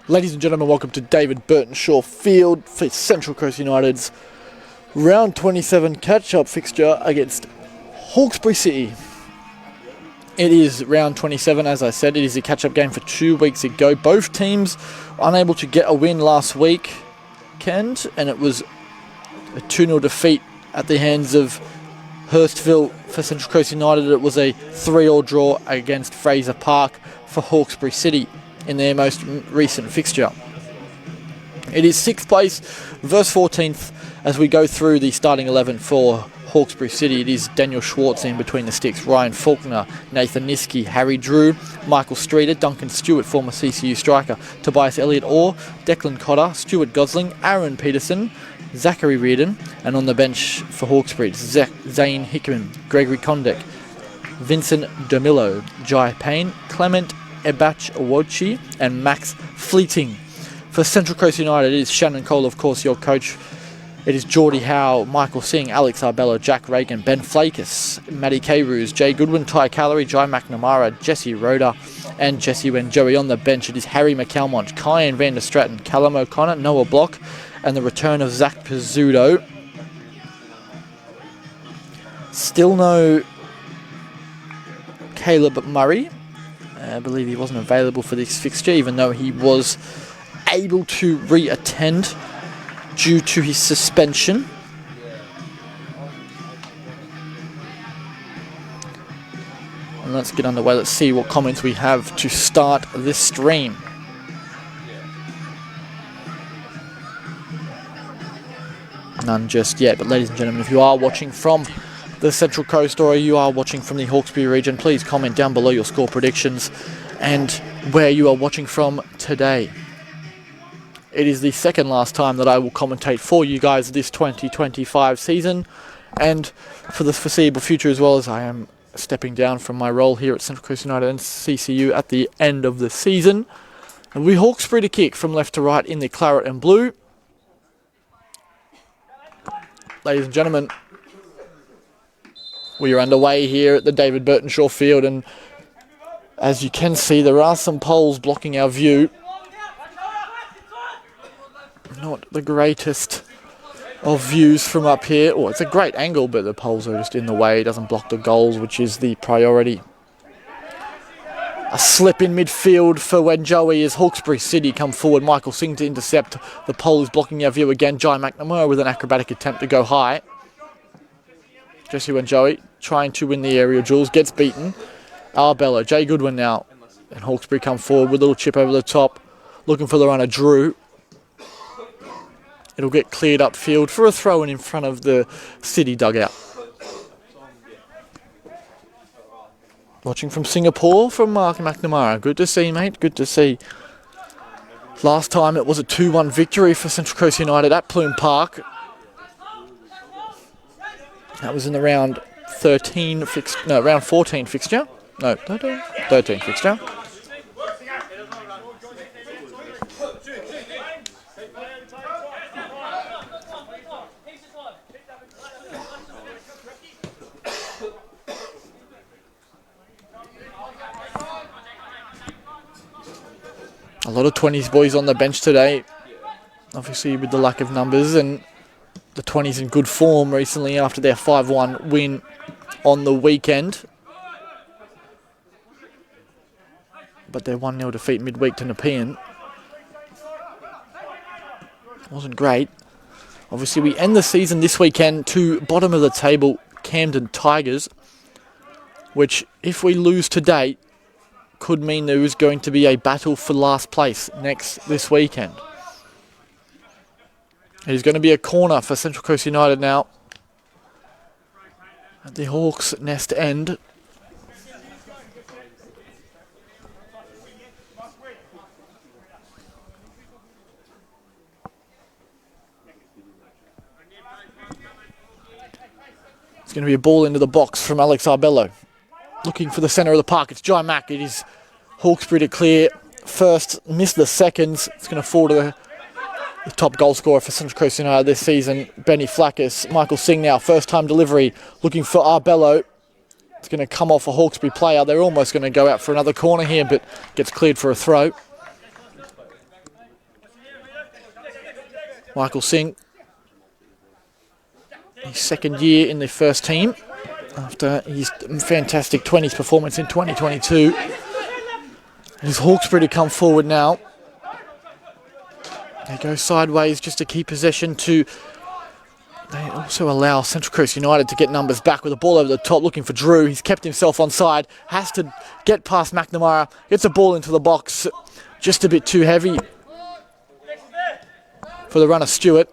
Ladies and gentlemen, welcome to David Burtonshaw Field for Central Coast United's round 27 catch-up fixture against Hawkesbury City. It is round 27, as I said. It is a catch-up game for 2 weeks ago. Both teams unable to get a win last weekend, and it was a 2-0 defeat at the hands of Hurstville for Central Coast United. It was a 3-3 draw against Fraser Park for Hawkesbury City in their most recent fixture. It is 6th place versus 14th as we go through the starting 11 for Hawkesbury City. It is Daniel Schwartz in between the sticks, Ryan Faulkner, Nathan Niski, Harry Drew, Michael Streeter, Duncan Stewart, former CCU striker, Tobias Elliott-Orr, Declan Cotter, Stuart Gosling, Aaron Peterson, Zachary Reardon, and on the bench for Hawkesbury, it's Zane Hickman, Gregory Condek, Vincent Domillo, Jai Payne, Clement Ebach Awochi, and Max Fleeting. For Central Coast United, it is Shannon Cole, of course, your coach. It is Geordie Howe, Michael Singh, Alex Arbella, Jack Reagan, Ben Flakus, Matty K-Roos, Jay Goodwin, Ty Calorie, Jai McNamara, Jesse Roda, and Jesse Wenjoey. On the bench, it is Harry McCalmont, Kyan van der Stratton, Callum O'Connor, Noah Block, and the return of Zach Pizzuto. Still no Caleb Murray. I believe he wasn't available for this fixture, even though he was able to re-attend due to his suspension. And let's get underway. Let's see what comments we have to start this stream. None just yet, but ladies and gentlemen, if you are watching from the Central Coast or you are watching from the Hawkesbury region, please comment down below your score predictions and where you are watching from today. It is the second last time that I will commentate for you guys this 2025 season, and for the foreseeable future, as well, as I am stepping down from my role here at Central Coast United and CCU at the end of the season. And we Hawkesbury to kick from left to right in the claret and blue. Ladies and gentlemen, we are underway here at the David Burtonshaw Field, and as you can see, there are some poles blocking our view. Not the greatest of views from up here. Oh, it's a great angle, but the poles are just in the way. It doesn't block the goals, which is the priority. A slip in midfield for Wenjoey as Hawkesbury City come forward. Michael Singh to intercept. The pole is blocking our view again. Jai McNamara with an acrobatic attempt to go high. Jesse Wenjoey trying to win the aerial duels, gets beaten. Arbella, Jay Goodwin now. And Hawkesbury come forward with a little chip over the top, looking for the runner, Drew. It'll get cleared upfield for a throw-in in front of the City dugout. Watching from Singapore from Mark McNamara. Good to see, mate. Good to see. Last time it was a 2-1 victory for Central Coast United at Plume Park. That was in the round 14 fixture. No, 13 fixture. A lot of 20s boys on the bench today, obviously with the lack of numbers, and the 20s in good form recently after their 5-1 win on the weekend. But their 1-0 defeat midweek to Nepean wasn't great. Obviously we end the season this weekend to bottom of the table Camden Tigers, which if we lose today could mean there is going to be a battle for last place this weekend. It is going to be a corner for Central Coast United now at the Hawks' Nest end. It's going to be a ball into the box from Alex Arbello. Looking for the centre of the park. It's Jai Mack. It is Hawkesbury to clear first, missed the seconds. It's going to fall to the top goal scorer for Central Coast United this season, Benny Flakus. Michael Singh now, first time delivery, looking for Arbello. It's going to come off a Hawkesbury player. They're almost going to go out for another corner here, but gets cleared for a throw. Michael Singh, his second year in the first team after his fantastic 20s performance in 2022. His Hawkesbury to come forward now. They go sideways just to keep possession to... They also allow Central Coast United to get numbers back with the ball over the top, looking for Drew. He's kept himself onside, has to get past McNamara, gets the ball into the box, just a bit too heavy for the runner Stewart.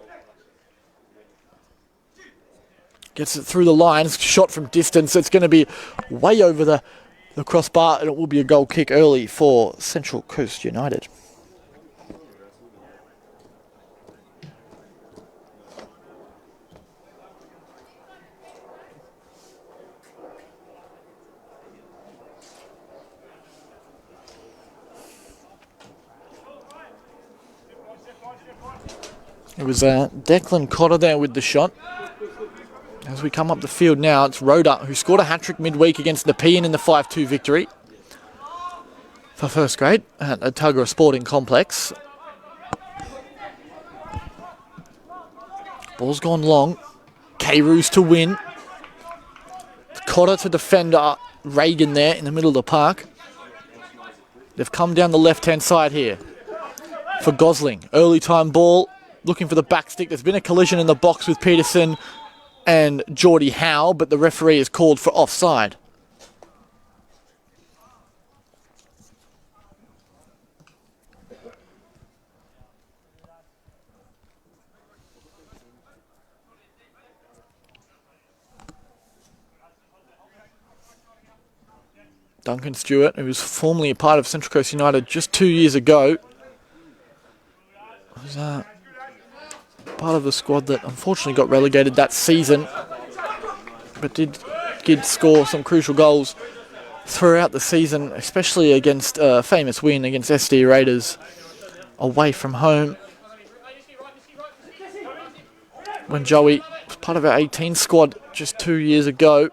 Gets it through the lines, shot from distance. It's going to be way over the crossbar, and it will be a goal kick early for Central Coast United. It was Declan Cotter there with the shot. As we come up the field now, it's Rhoda, who scored a hat-trick midweek against Nepean in the 5-2 victory for first grade at the Tuggerah Sporting Complex. Ball's gone long. K-Roos to win. Cotter to defender Reagan there in the middle of the park. They've come down the left-hand side here for Gosling. Early time ball, looking for the back stick. There's been a collision in the box with Peterson and Geordie Howe, but the referee is called for offside. Duncan Stewart, who was formerly a part of Central Coast United just 2 years ago, was part of the squad that unfortunately got relegated that season, but did score some crucial goals throughout the season, especially against a famous win against SD Raiders away from home, when Joey was part of our 18 squad just 2 years ago.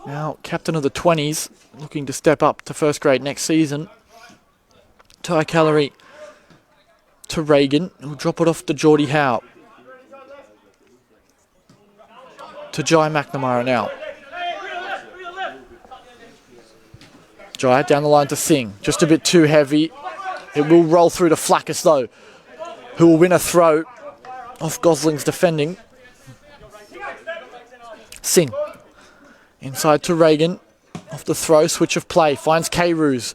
Now captain of the 20s, looking to step up to first grade next season. Ty Callery to Reagan, who'll drop it off to Geordie Howe. To Jai McNamara now. Jai down the line to Singh, just a bit too heavy. It will roll through to Flackus though, who will win a throw off Gosling's defending. Singh. Inside to Reagan, off the throw, switch of play, finds K-Roos,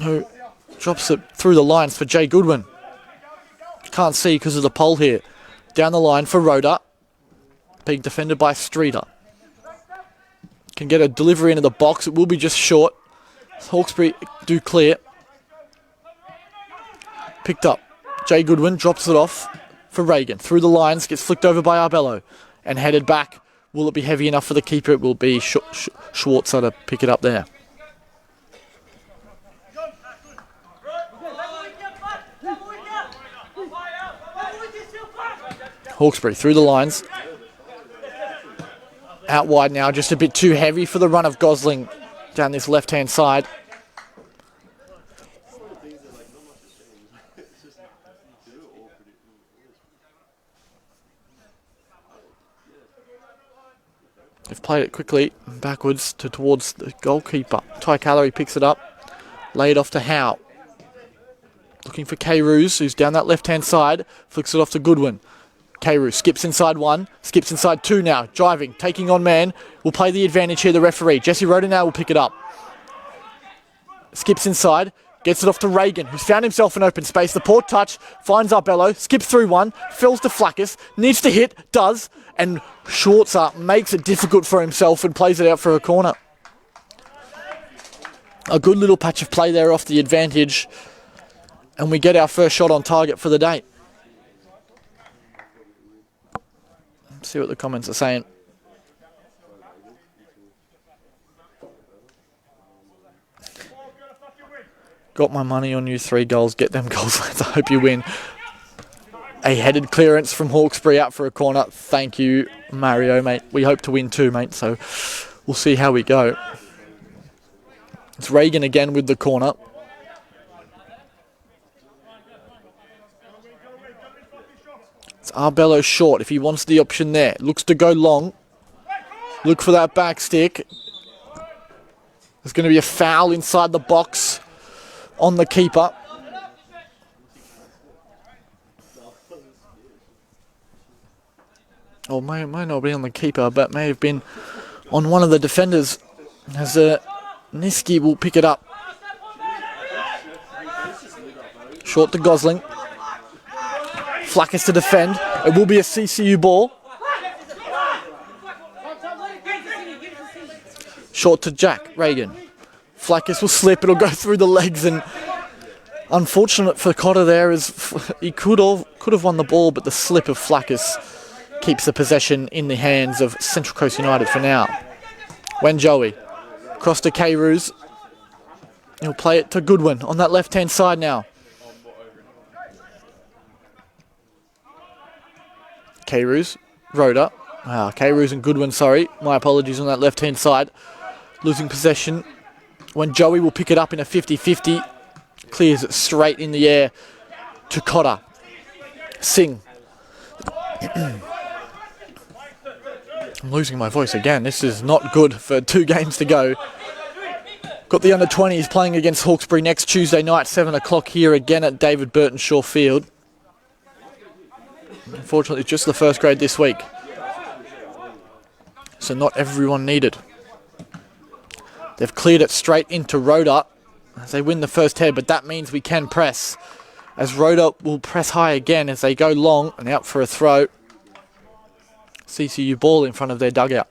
who drops it through the lines for Jay Goodwin. Can't see because of the pole here. Down the line for Rhoda, being defended by Streeter. Can get a delivery into the box, it will be just short. Hawkesbury do clear. Picked up, Jay Goodwin drops it off for Reagan. Through the lines, gets flicked over by Arbello and headed back. Will it be heavy enough for the keeper? It will be Schwarzer to pick it up there. Hawkesbury through the lines. Out wide now, just a bit too heavy for the run of Gosling down this left-hand side. They've played it quickly backwards towards the goalkeeper. Ty Callery picks it up. Laid off to Howe. Looking for K-Roos, who's down that left-hand side. Flicks it off to Goodwin. K-Roos skips inside one. Skips inside two now. Driving, taking on man. Will play the advantage here, the referee. Jesse Rhoda now will pick it up. Skips inside. Gets it off to Reagan, who's found himself in open space. The poor touch, finds Arbello, skips through one, fills to Flackus, needs to hit, does, and Schwarzer makes it difficult for himself and plays it out for a corner. A good little patch of play there off the advantage, and we get our first shot on target for the day. Let's see what the comments are saying. Got my money on you, 3 goals. Get them goals, lads. I hope you win. A headed clearance from Hawkesbury out for a corner. Thank you, Mario, mate. We hope to win too, mate, so we'll see how we go. It's Reagan again with the corner. Arbello short if he wants the option there. Looks to go long. Look for that back stick. There's going to be a foul inside the box on the keeper. Or may not be on the keeper, but may have been on one of the defenders. As Niski will pick it up. Short to Gosling. Flackers to defend. It will be a CCU ball. Short to Jack Reagan. Flackers will slip. It'll go through the legs, and unfortunate for Cotter there is he could have won the ball, but the slip of Flackers keeps the possession in the hands of Central Coast United for now. When Joey across to K-Roos. He'll play it to Goodwin on that left-hand side now. K-Roos, Rhoda. K-Roos and Goodwin, sorry. My apologies on that left-hand side. Losing possession. When Joey will pick it up in a 50-50. Clears it straight in the air to Cotter. Singh. I'm losing my voice again. This is not good for 2 games to go. Got the under-20s playing against Hawkesbury next Tuesday night, 7 o'clock here again at David Burton Shaw Field. Unfortunately, just the first grade this week. So not everyone needed. They've cleared it straight into Rhoda as they win the first head, but that means we can press. As Rhoda will press high again as they go long and out for a throw. CCU ball in front of their dugout.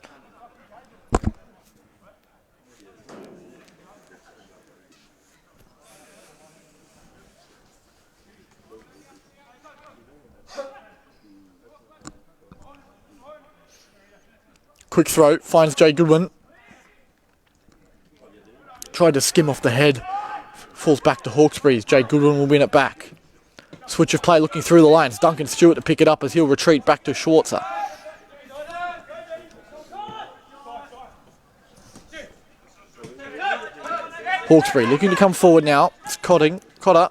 Quick throw, finds Jay Goodwin. Tried to skim off the head. Falls back to Hawkesbury. Jay Goodwin will win it back. Switch of play looking through the lines. Duncan Stewart to pick it up as he'll retreat back to Schwarzer. Hawkesbury looking to come forward now. It's Cotter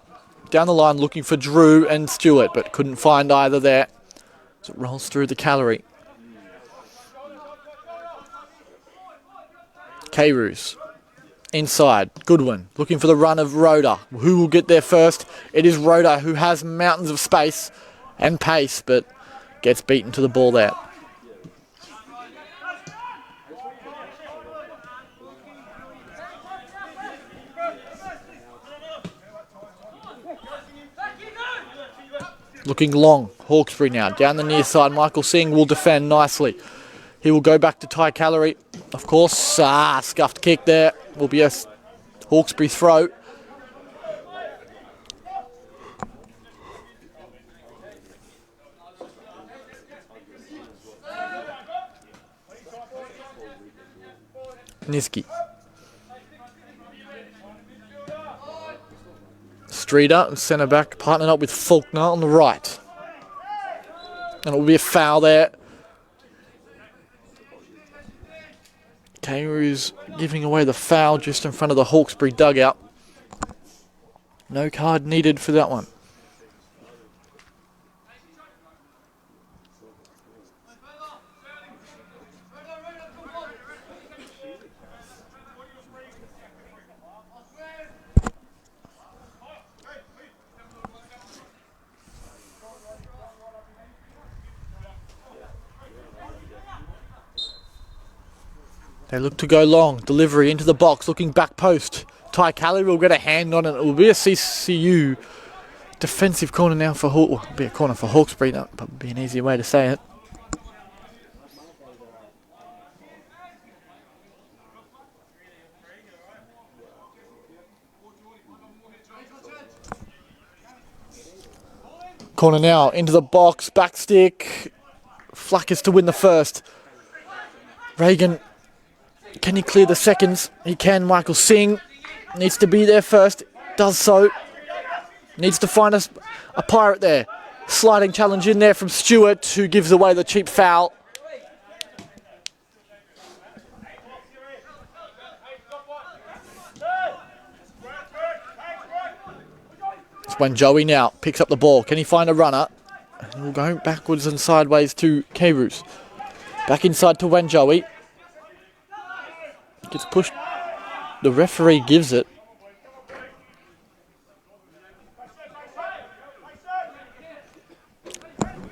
down the line looking for Drew and Stewart, but couldn't find either there. So it rolls through the Callery. K-Roos. Inside, Goodwin looking for the run of Rhoda. Who will get there first? It is Rhoda, who has mountains of space and pace, but gets beaten to the ball there. Looking long, Hawkesbury now. Down the near side, Michael Singh will defend nicely. He will go back to Ty Callery. Of course, scuffed kick there. Will be a Hawkesbury throw. Niski. Streeter, centre back, partnered up with Faulkner on the right. And it will be a foul there. Kangaroos giving away the foul just in front of the Hawkesbury dugout. No card needed for that one. They look to go long. Delivery into the box, looking back post. Ty Callery will get a hand on it. It will be a CCU defensive corner now for Hawkesbury. Well, be a corner for Hawkesbury. That would be an easier way to say it. Corner now into the box. Back stick. Flackers to win the first. Reagan. Can he clear the seconds? He can. Michael Singh needs to be there first. Does so. Needs to find a pirate there. Sliding challenge in there from Stewart, who gives away the cheap foul. It's when Joey now picks up the ball. Can he find a runner? And we'll go backwards and sideways to K-Roos. Back inside to Wanjoey. Gets pushed. The referee gives it.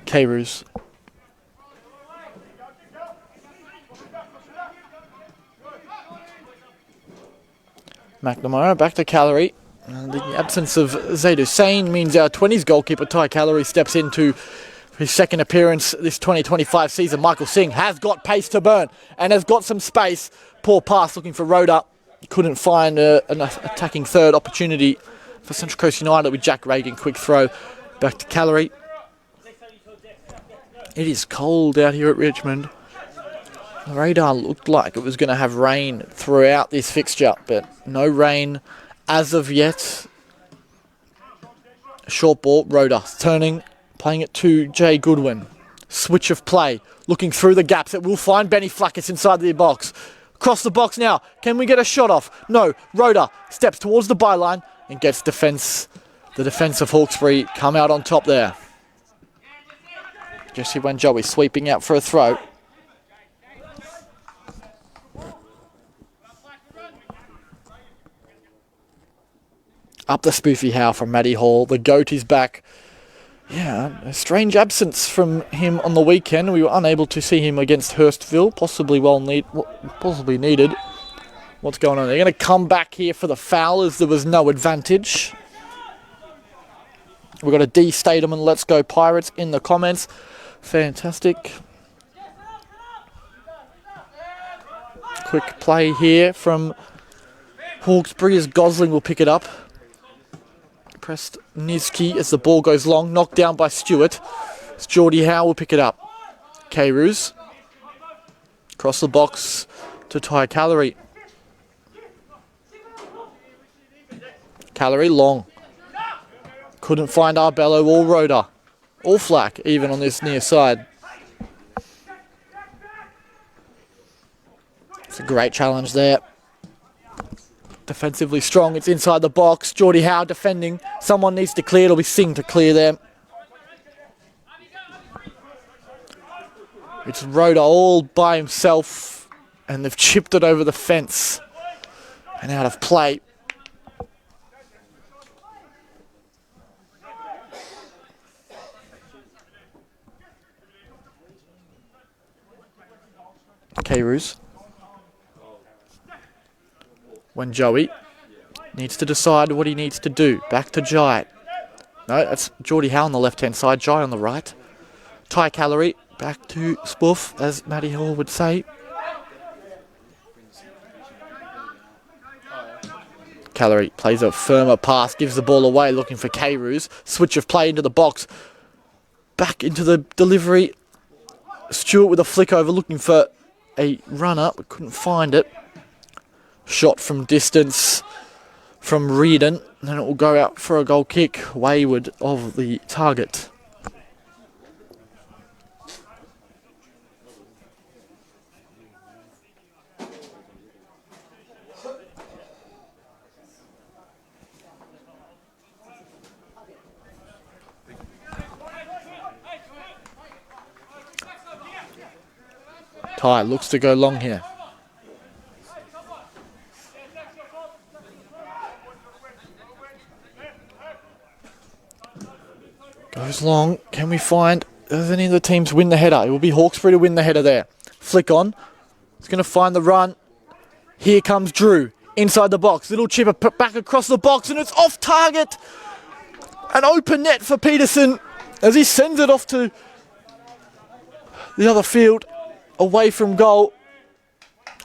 K-Roos. McNamara back to Calorie. The absence of Zaid Hussein means our 20s goalkeeper Ty Calorie steps into his second appearance this 2025 season. Michael Singh has got pace to burn and has got some space. Poor pass looking for Rhoda. Couldn't find an attacking third opportunity for Central Coast United with Jack Reagan. Quick throw back to Calorie. It is cold out here at Richmond. The radar looked like it was going to have rain throughout this fixture, but no rain as of yet. Short ball, Rhoda turning, playing it to Jay Goodwin. Switch of play, looking through the gaps. It will find Benny Flackis inside the box. Across the box now. Can we get a shot off? No. Rhoda steps towards the byline and gets defence. The defence of Hawkesbury come out on top there. Jesse Wanjoey sweeping out for a throw. Up the spoofy howl from Matty Hall. The GOAT is back. Yeah, a strange absence from him on the weekend. We were unable to see him against Hurstville. Possibly needed. What's going on? They're going to come back here for the foul as there was no advantage. We've got a D Statham and Let's Go Pirates in the comments. Fantastic. Quick play here from Hawkesbury as Gosling will pick it up. Pressed Niski as the ball goes long. Knocked down by Stewart. It's Geordie Howe will pick it up. K-Roos. Across the box to Ty Calorie. Calorie long. Couldn't find Arbello or Rhoda. Or Flack even on this near side. It's a great challenge there. Defensively strong, it's inside the box. Geordie Howe defending. Someone needs to clear. It'll be Singh to clear them. It's Rhoda all by himself. And they've chipped it over the fence. And out of play. K-Roos. Wanjoey needs to decide what he needs to do. Back to Jai. No, that's Geordie Howe on the left-hand side. Jai on the right. Ty Calorie back to Spoof, as Matty Hall would say. Calorie plays a firmer pass, gives the ball away, looking for K-Roos. Switch of play into the box. Back into the delivery. Stewart with a flick over, looking for a runner, but couldn't find it. Shot from distance from Reardon, and then it will go out for a goal kick, wayward of the target. Ty looks to go long here. Goes long. Can we find... Does any of the teams win the header? It will be Hawkesbury to win the header there. Flick on. He's going to find the run. Here comes Drew. Inside the box. Little chipper put back across the box and it's off target. An open net for Peterson as he sends it off to the other field. Away from goal.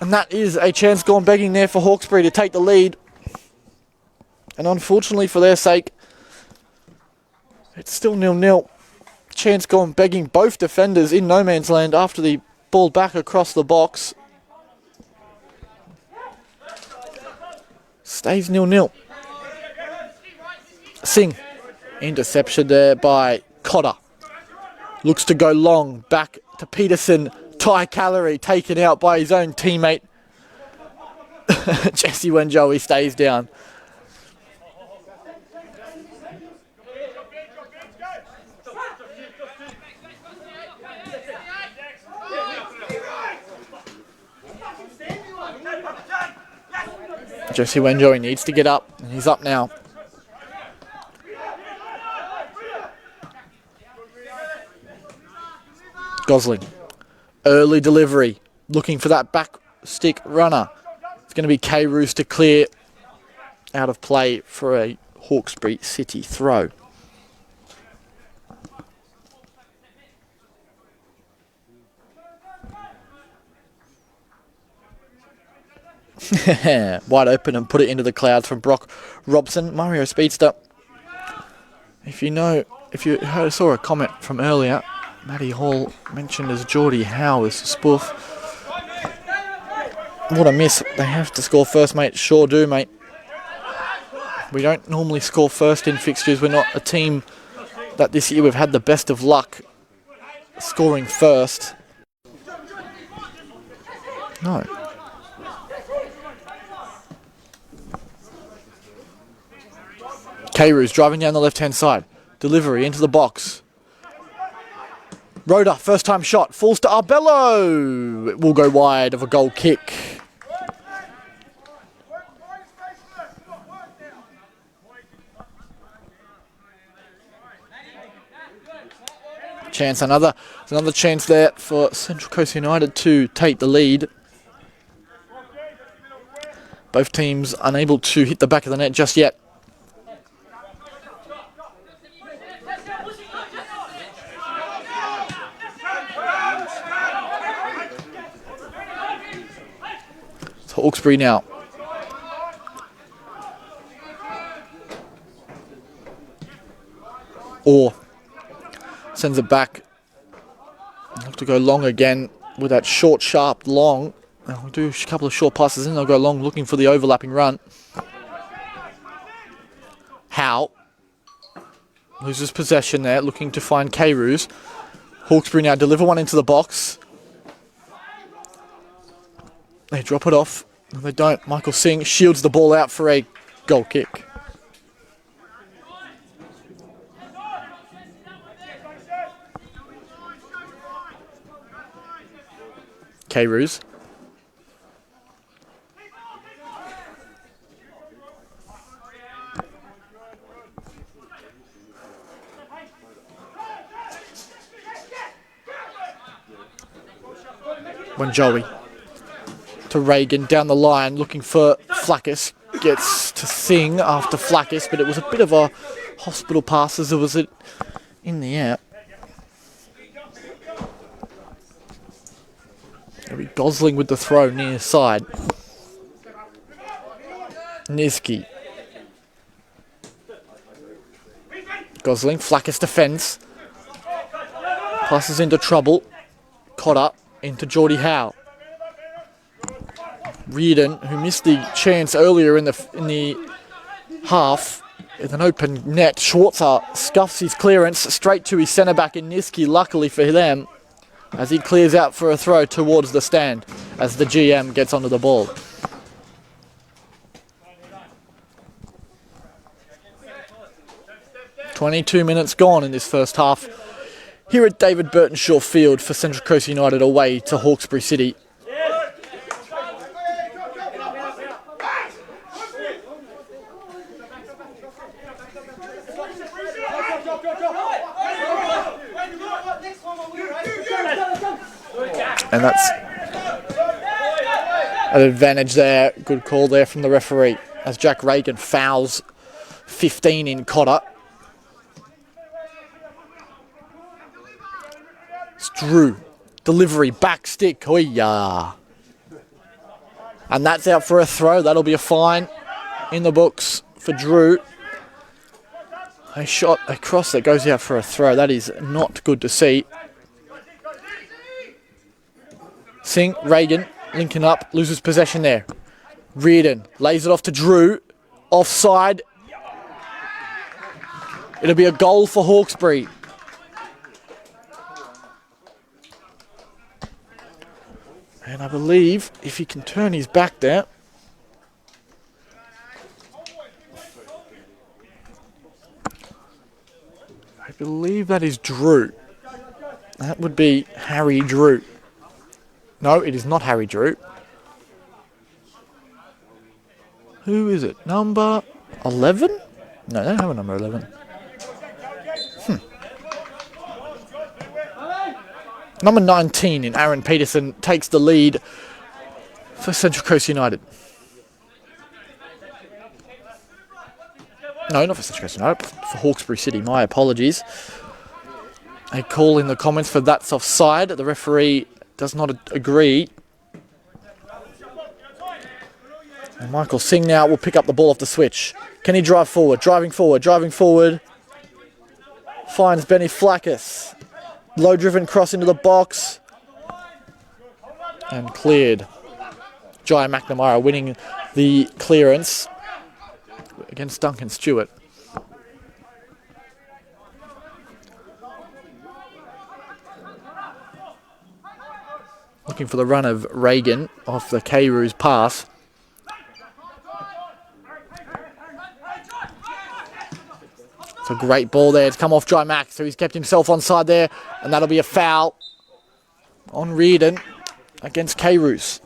And that is a chance gone begging there for Hawkesbury to take the lead. And unfortunately for their sake, it's still 0-0. Chance gone begging, both defenders in no man's land after the ball back across the box. Stays 0-0. Singh. Interception there by Cotter. Looks to go long. Back to Peterson. Ty Calorie taken out by his own teammate. Jesse Wanjoey stays down. Jesse Wenjo, he needs to get up, and he's up now. Gosling. Early delivery. Looking for that back stick runner. It's going to be K. Roos to clear out of play for a Hawkesbury City throw. Wide open and put it into the clouds from Brock Robson. Mario Speedster. If you saw a comment from earlier, Matty Hall mentioned as Geordie Howe as spoof. What a miss. They have to score first, mate. Sure do, mate. We don't normally score first in fixtures. We're not a team that this year we've had the best of luck scoring first. No. Kairu's driving down the left-hand side. Delivery into the box. Rhoda, first time shot. Falls to Arbello. It will go wide of a goal kick. Chance, another chance there for Central Coast United to take the lead. Both teams unable to hit the back of the net just yet. It's Hawkesbury now. Or sends it back. Have to go long again with that short, sharp, long. We'll do a couple of short passes and they'll go long looking for the overlapping run. Howe loses possession there, looking to find Kairu's. Hawkesbury now deliver one into the box. They drop it off. No, they don't. Michael Singh shields the ball out for a goal kick. Kairu's. Wanjoey to Reagan down the line looking for Flackis. Gets to Singh after Flackis, but it was a bit of a hospital pass as it was in the air. It'll be Gosling with the throw near side. Niski. Gosling, Flackis defends. Passes into trouble. Cotter into Geordie Howe. Reardon, who missed the chance earlier in the half, with an open net. Schwarzer scuffs his clearance straight to his centre back in Niski, luckily for them, as he clears out for a throw towards the stand as the GM gets onto the ball. "22 minutes gone in this first half here at David Burtonshaw Field for Central Coast United away to Hawkesbury City. And that's an advantage there. Good call there from the referee as Jack Reagan fouls 15 in Cotter. It's Drew. Delivery, back stick. Oh, and that's out for a throw. That'll be a fine in the books for Drew. A shot across that goes out for a throw. That is not good to see. Singh, Reagan, linking up, loses possession there. Reardon lays it off to Drew. Offside. It'll be a goal for Hawkesbury. And I believe if he can turn his back there. I believe that is Drew. That would be Harry Drew. No, it is not Harry Drew. Who is it? Number 11? No, they don't have a number 11. Number 19 in Aaron Peterson takes the lead for Central Coast United. No, not for Central Coast United, for Hawkesbury City. My apologies. A call in the comments for that's offside. The referee does not agree. And Michael Singh now will pick up the ball off the switch. Can he drive forward? Driving forward. Finds Benny Flackus. Low-driven cross into the box. And cleared. Jai McNamara winning the clearance against Duncan Stewart. Looking for the run of Reagan off the Kairou's pass. It's a great ball there. It's come off Jai Mack, so he's kept himself onside there, and that'll be a foul on Reardon against Kairou's.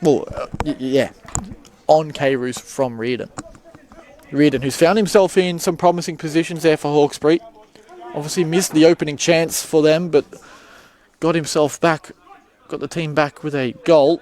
Well, yeah, on Kairou's from Reardon. Reardon, who's found himself in some promising positions there for Hawkesbury. Obviously missed the opening chance for them, but got himself back, got the team back with a goal.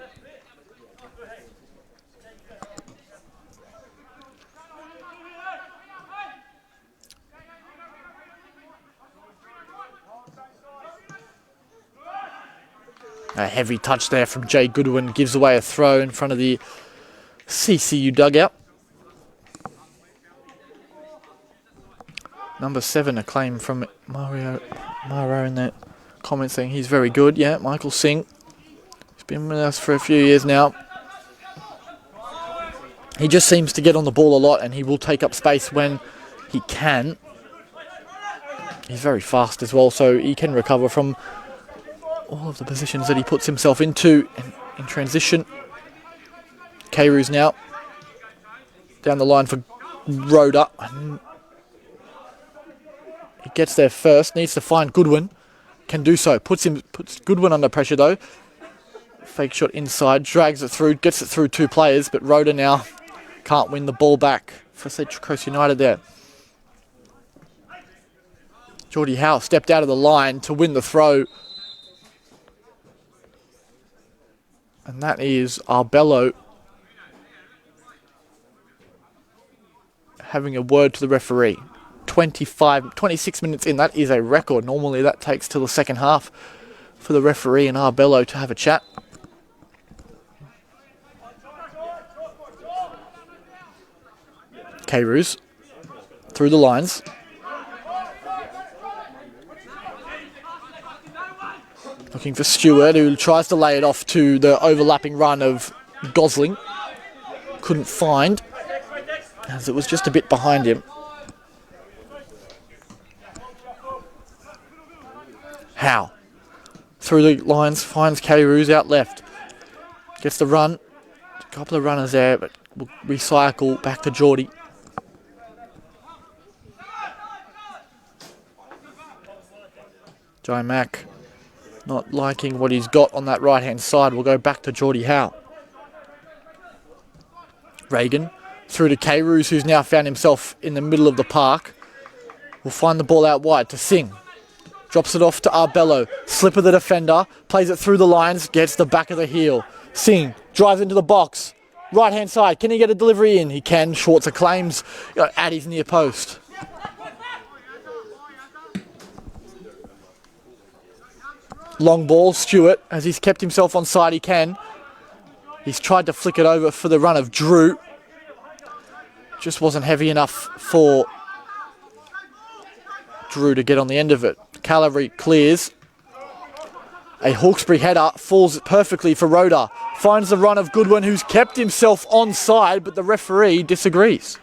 A heavy touch there from Jay Goodwin gives away a throw in front of the CCU dugout. Number 7, a claim from Maro in the comments saying he's very good. Yeah, Michael Singh. He's been with us for a few years now. He just seems to get on the ball a lot, and he will take up space when he can. He's very fast as well, so he can recover from all of the positions that he puts himself into in transition. Kairou's now down the line for Rhoda. He gets there first, needs to find Goodwin. Can do so. Puts Goodwin under pressure though. Fake shot inside, drags it through, gets it through 2 players, but Rhoda now can't win the ball back for Central Coast United there. Geordie Howe stepped out of the line to win the throw. And that is Arbello having a word to the referee. 26 minutes in, that is a record. Normally that takes till the second half for the referee and Arbello to have a chat. Kairou's through the lines. Looking for Stewart, who tries to lay it off to the overlapping run of Gosling. Couldn't find, as it was just a bit behind him. Howe through the lines, finds Kairou's out left. Gets the run. A couple of runners there, but will recycle back to Geordie. Jai Mack not liking what he's got on that right-hand side. We'll go back to Geordie Howe. Reagan through to Kairou's, who's now found himself in the middle of the park. Will find the ball out wide to Singh. Drops it off to Arbello. Slip of the defender. Plays it through the lines. Gets the back of the heel. Singh drives into the box. Right-hand side. Can he get a delivery in? He can. Schwarzer claims at his near post. Long ball. Stewart, as he's kept himself on side, he can. He's tried to flick it over for the run of Drew. Just wasn't heavy enough for Drew to get on the end of it. Callery clears. A Hawkesbury header falls perfectly for Rhoda. Finds the run of Goodwin, who's kept himself onside, but the referee disagrees.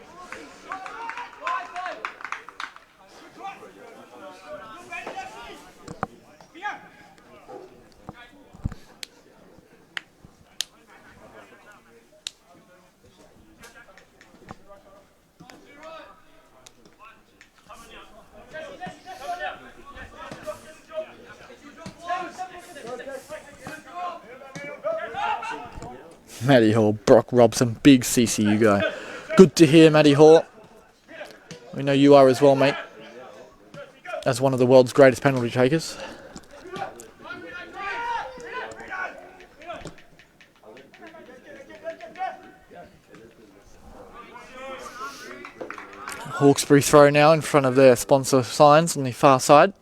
Matty Hall, Brock Robson, big CCU guy. Good to hear, Matty Hall. We know you are as well, mate. As one of the world's greatest penalty takers. Hawkesbury throw now in front of their sponsor signs on the far side.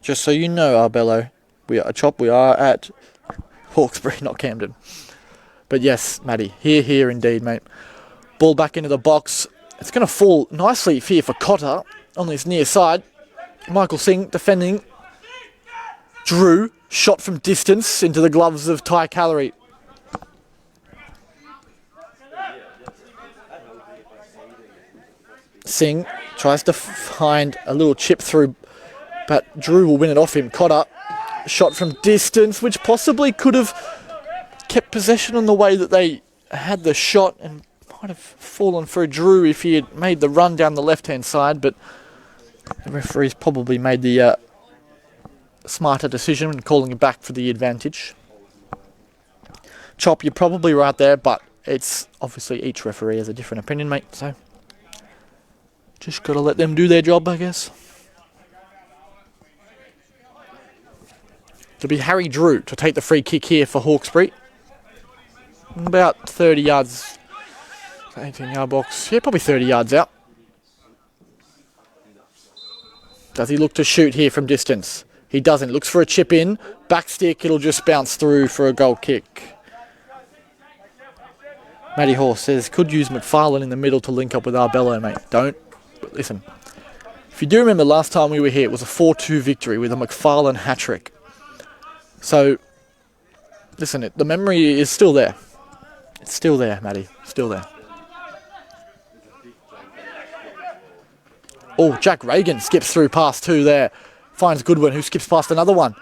Just so you know, Arbello, we are at Hawkesbury, not Camden. But yes, Matty, here indeed, mate. Ball back into the box. It's going to fall nicely here for Cotter on this near side. Michael Singh defending. Drew, shot from distance into the gloves of Ty Calorie. Singh tries to find a little chip through, but Drew will win it off him. Cotter, shot from distance, which possibly could have kept possession on the way that they had the shot and might have fallen for Drew if he had made the run down the left-hand side, but the referee's probably made the smarter decision in calling it back for the advantage. Chop, you're probably right there, but it's obviously each referee has a different opinion, mate, so just got to let them do their job, I guess. It'll be Harry Drew to take the free kick here for Hawkesbury. About 30 yards, 18-yard box. Yeah, probably 30 yards out. Does he look to shoot here from distance? He doesn't. Looks for a chip in. Back stick, it'll just bounce through for a goal kick. Matty Horse says, could use McFarlane in the middle to link up with Arbello, mate. Don't. But listen, if you do remember last time we were here, it was a 4-2 victory with a McFarlane hat-trick. So, listen, the memory is still there. It's still there, Matty. Still there. Oh, Jack Reagan skips through past two there. Finds Goodwin, who skips past another one.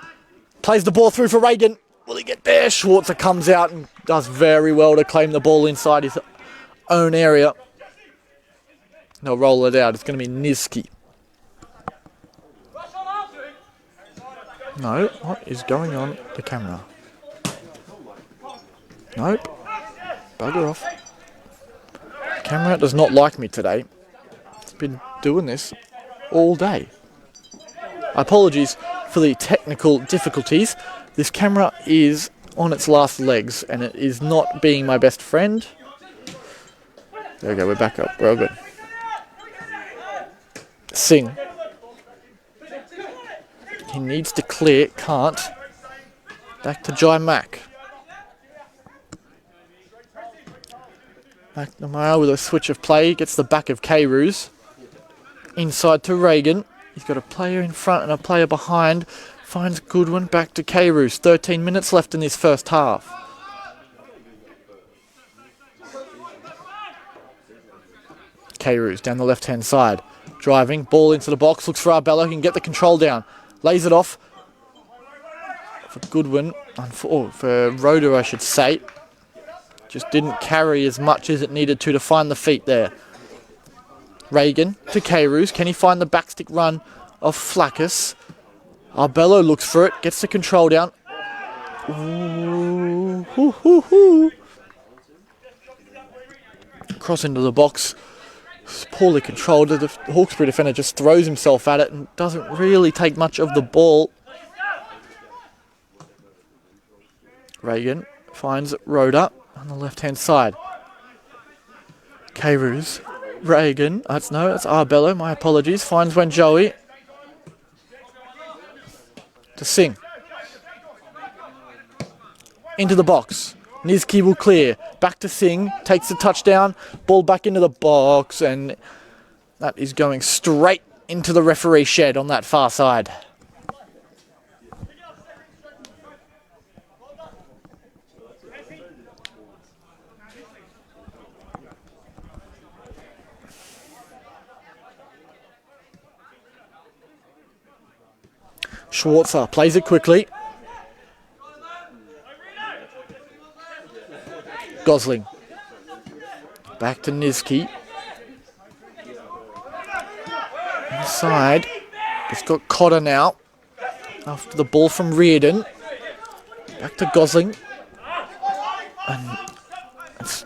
Plays the ball through for Reagan. Will he get there? Schwarzer comes out and does very well to claim the ball inside his own area. They'll roll it out. It's going to be Niski. No, what is going on the camera? Nope. Bugger off. The camera does not like me today. It's been doing this all day. Apologies for the technical difficulties. This camera is on its last legs and it is not being my best friend. There we go, we're back up. We're all good. Singh. He needs to clear, can't. Back to Jai Mack. McNamara with a switch of play, gets the back of K-Roos. Inside to Reagan. He's got a player in front and a player behind. Finds Goodwin, back to K-Roos. 13 minutes left in this first half. K-Roos down the left-hand side. Driving, ball into the box, looks for Arbello, he can get the control down. Lays it off for Goodwin, for Roder I should say. Just didn't carry as much as it needed to find the feet there. Reagan to K-Roos, can he find the backstick run of Flackus? Arbello looks for it, gets the control down. Ooh, hoo, hoo, hoo. Cross into the box. It's poorly controlled. The Hawkesbury defender just throws himself at it and doesn't really take much of the ball. Reagan finds Roder on the left-hand side. K-Roos. Reagan. That's Arbello. My apologies. Finds Wenjoey. To Singh. Into the box. Niski will clear. Back to Singh. Takes the touchdown. Ball back into the box. And that is going straight into the referee shed on that far side. Schwarzer plays it quickly. Gosling. Back to Niski. inside. It's got Cotter now. After the ball from Reardon. Back to Gosling. And it's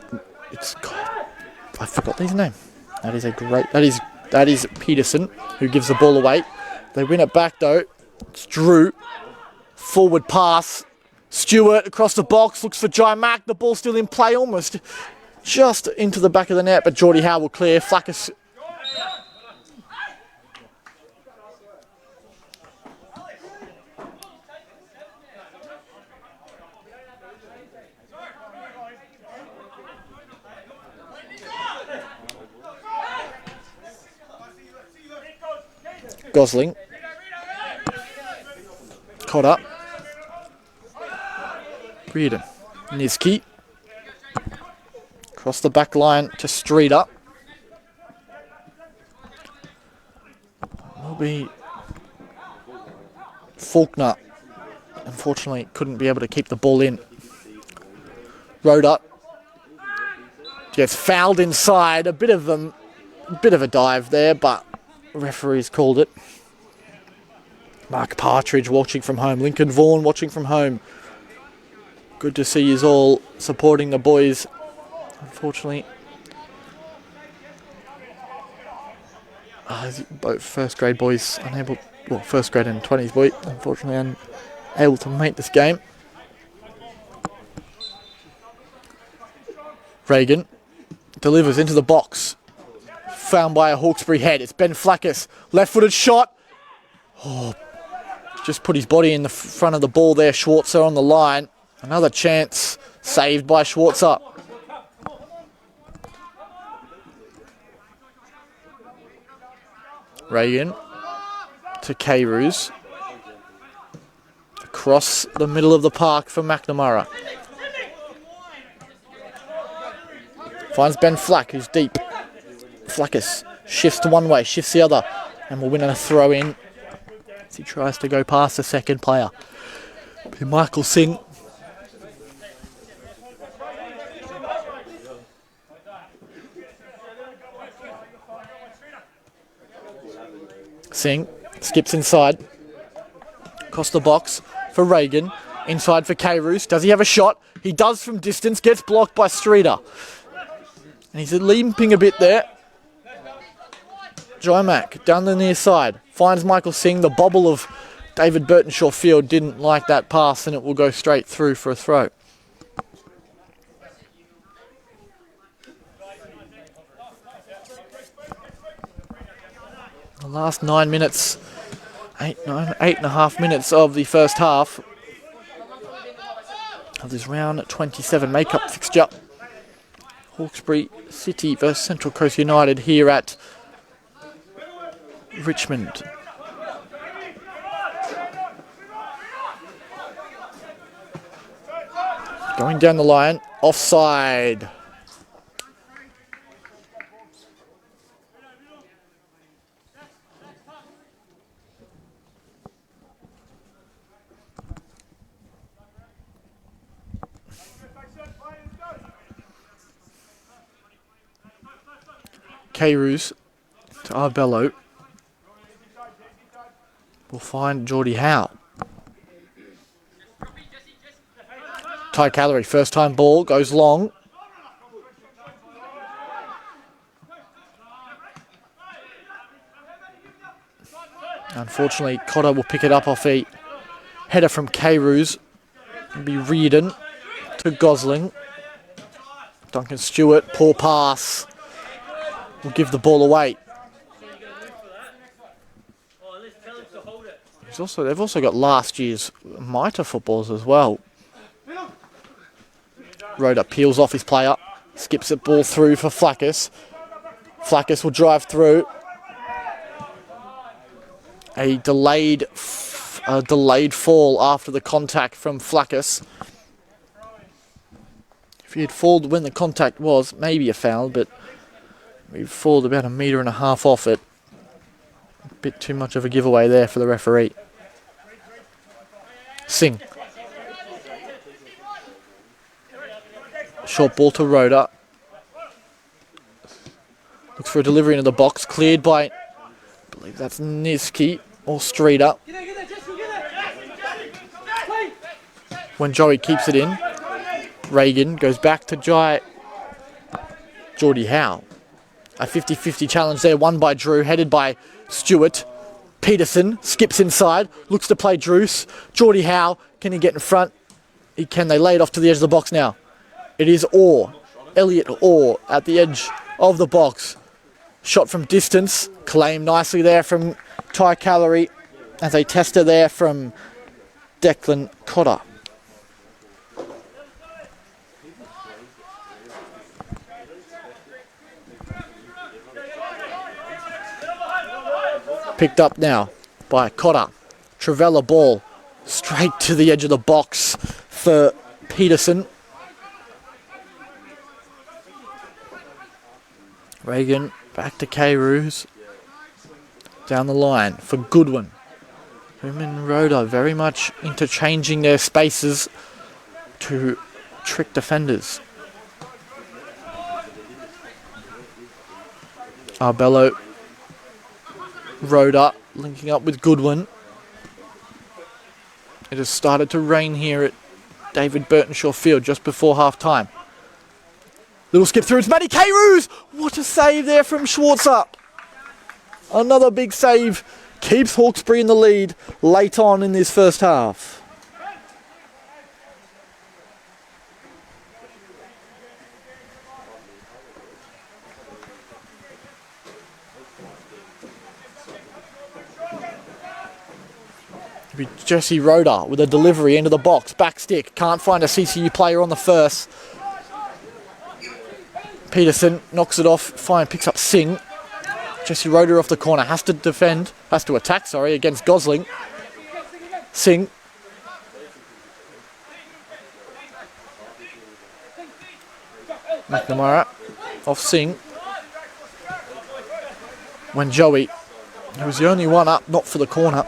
I forgot his name. That is Peterson who gives the ball away. They win it back though. It's Drew. Forward pass. Stewart across the box, looks for Jai Mack. The ball still in play, almost just into the back of the net, but Geordie Howe will clear. Flackers. Gosling. Cotter. Reardon. Niski. Across the back line to Streeter. Will be Faulkner. Unfortunately, couldn't be able to keep the ball in. Rhoda gets fouled inside. A bit of a dive there, but referees called it. Mark Partridge watching from home. Lincoln Vaughan watching from home. Good to see you all supporting the boys. Unfortunately, both first grade boys unable, well, first grade and 20s boys, unfortunately unable to make this game. Reagan delivers into the box. Found by a Hawkesbury head. It's Ben Flackers. Left-footed shot. Oh, just put his body in the front of the ball there. Schwarzer on the line. Another chance saved by Schwarzer. Reagan to K-Roos. Across the middle of the park for McNamara. Finds Ben Flack, who's deep. Flackers shifts to one way, shifts the other, and will win a throw in as he tries to go past the second player. Michael Singh. Singh skips inside. Across the box for Reagan. Inside for K-Roos. Does he have a shot? He does from distance. Gets blocked by Streeter. And he's limping a bit there. Jai Mack down the near side. Finds Michael Singh. The bobble of David Burtonshaw Field didn't like that pass, and it will go straight through for a throw. The last 9 minutes, eight and a half minutes of the first half of this round 27 make-up fixture. Hawkesbury City versus Central Coast United here at Richmond. Going down the line, offside. K-Roos to Arbello. We'll find Geordie Howe. Ty Calorie, first time ball, goes long. Unfortunately, Cotter will pick it up off a header from K-Roos. It'll be Reardon to Gosling. Duncan Stewart, poor pass. Will give the ball away. They've also got last year's Mitre footballs as well. Rhoda peels off his player. Skips the ball through for Flackers. Flackers will drive through. A delayed fall after the contact from Flackers. If he had fallen when the contact was, maybe a foul, but we've fallen about 1.5 meters off it. A bit too much of a giveaway there for the referee. Singh. Short ball to Rhoda. Looks for a delivery into the box. Cleared by believe that's Niski or Streeter. When Joey keeps it in, Reagan goes back to Geordie Howe. A 50-50 challenge there, won by Drew, headed by Stewart. Peterson skips inside, looks to play Druce. Geordie Howe, can he get in front? He can. They lay it off to the edge of the box now. It is Orr, Elliot Orr at the edge of the box. Shot from distance, claimed nicely there from Ty Calorie as a tester there from Declan Cotter. Picked up now by Cotter. Travella ball straight to the edge of the box for Peterson. Reagan back to K-Roos. Down the line for Goodwin. Him and Rhoda very much interchanging their spaces to trick defenders. Arbello. Rhoda linking up with Goodwin. It has started to rain here at David Burtonshaw Field just before half time. Little skip through, it's Matty K-Roos! What a save there from Schwarzer. Another big save. Keeps Hawkesbury in the lead late on in this first half. It'll be Jesse Rhoda with a delivery into the box. Back stick. Can't find a CCU player on the first. Peterson knocks it off. Fine, picks up Singh. Jesse Rhoda off the corner. Has to defend. Has to attack, sorry, against Gosling. Singh. McNamara off Singh. When Joey, who was the only one up, not for the corner.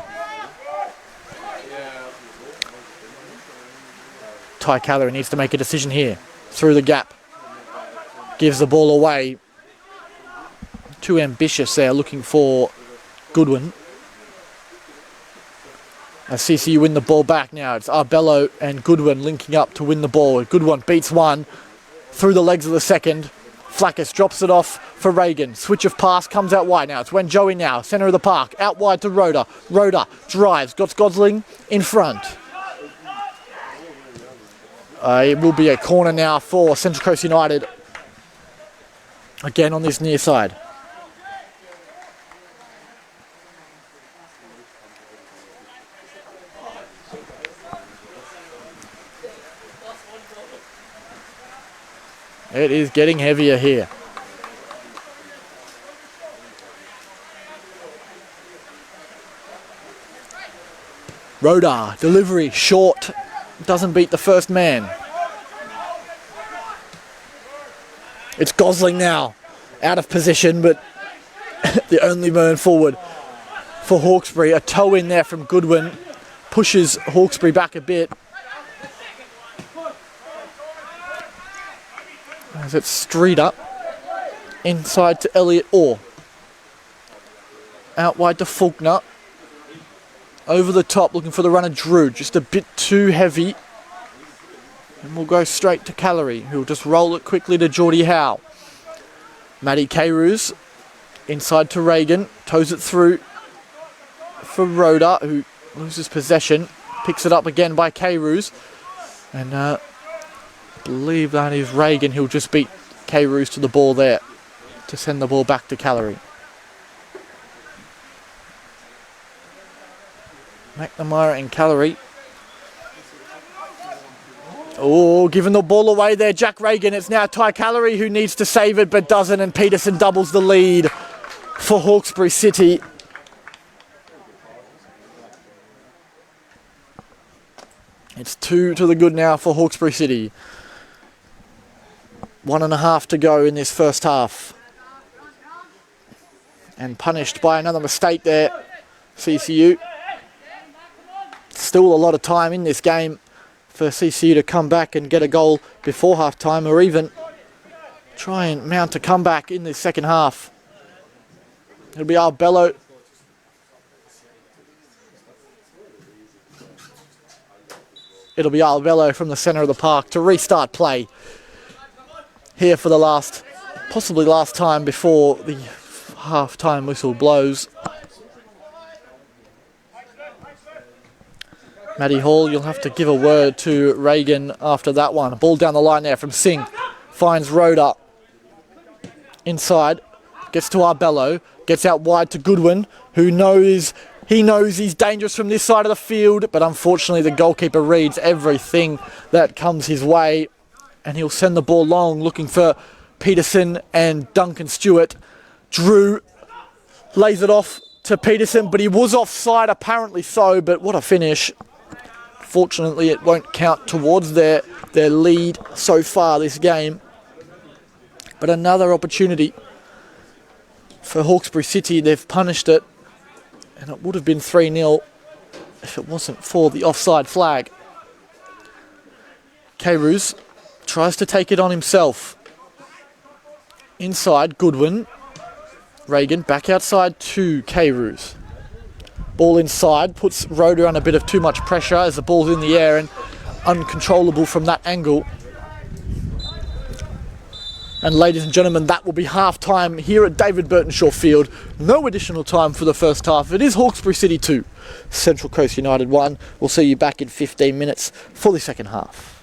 Ty Calorie needs to make a decision here. Through the gap. Gives the ball away. Too ambitious there, looking for Goodwin. As CCU win the ball back now. It's Arbello and Goodwin linking up to win the ball. Goodwin beats one. Through the legs of the second. Flackus drops it off for Reagan. Switch of pass comes out wide now. It's when Joey now. Centre of the park. Out wide to Rhoda. Rhoda drives. Got Gosling in front. It will be a corner now for Central Coast United. Again on this near side. It is getting heavier here. Rhoda, delivery, short. Doesn't beat the first man. It's Gosling now. Out of position, but the only man forward for Hawkesbury. A toe in there from Goodwin. Pushes Hawkesbury back a bit. As it's Streeter. Inside to Elliot Orr. Out wide to Faulkner. Over the top, looking for the runner Drew. Just a bit too heavy. And we'll go straight to Calorie, who'll just roll it quickly to Geordie Howe. Matty K-Roos. Inside to Reagan. Toes it through for Rhoda, who loses possession. Picks it up again by K-Roos. And I believe that is Reagan. He'll just beat K-Roos to the ball there to send the ball back to Calorie. McNamara and Calorie. Oh, giving the ball away there, Jack Reagan. It's now Ty Calorie who needs to save it but doesn't, and Peterson doubles the lead for Hawkesbury City. It's 2 to the good now for Hawkesbury City. 1.5 to go in this first half. And punished by another mistake there, CCU. Still a lot of time in this game for CCU to come back and get a goal before half time, or even try and mount a comeback in this second half. It'll be Arbello it'll be Albello from the centre of the park to restart play here for the possibly last time before the half-time whistle blows. Matty Hall, you'll have to give a word to Reagan after that one. A ball down the line there from Singh. Finds Rhoda. Inside. Gets to Arbello. Gets out wide to Goodwin, who knows he's dangerous from this side of the field, but unfortunately the goalkeeper reads everything that comes his way, and he'll send the ball long, looking for Peterson and Duncan Stewart. Drew lays it off to Peterson, but he was offside, apparently so, but what a finish. Fortunately, it won't count towards their lead so far this game. But another opportunity for Hawkesbury City. They've punished it, and it would have been 3-0 if it wasn't for the offside flag. Kairouz tries to take it on himself. Inside, Goodwin. Reagan back outside to Kairouz. Ball inside, puts Rhoda on a bit of too much pressure as the ball's in the air and uncontrollable from that angle. And ladies and gentlemen, that will be half-time here at David Burtonshaw Field. No additional time for the first half. It is Hawkesbury City 2, Central Coast United 1. We'll see you back in 15 minutes for the second half.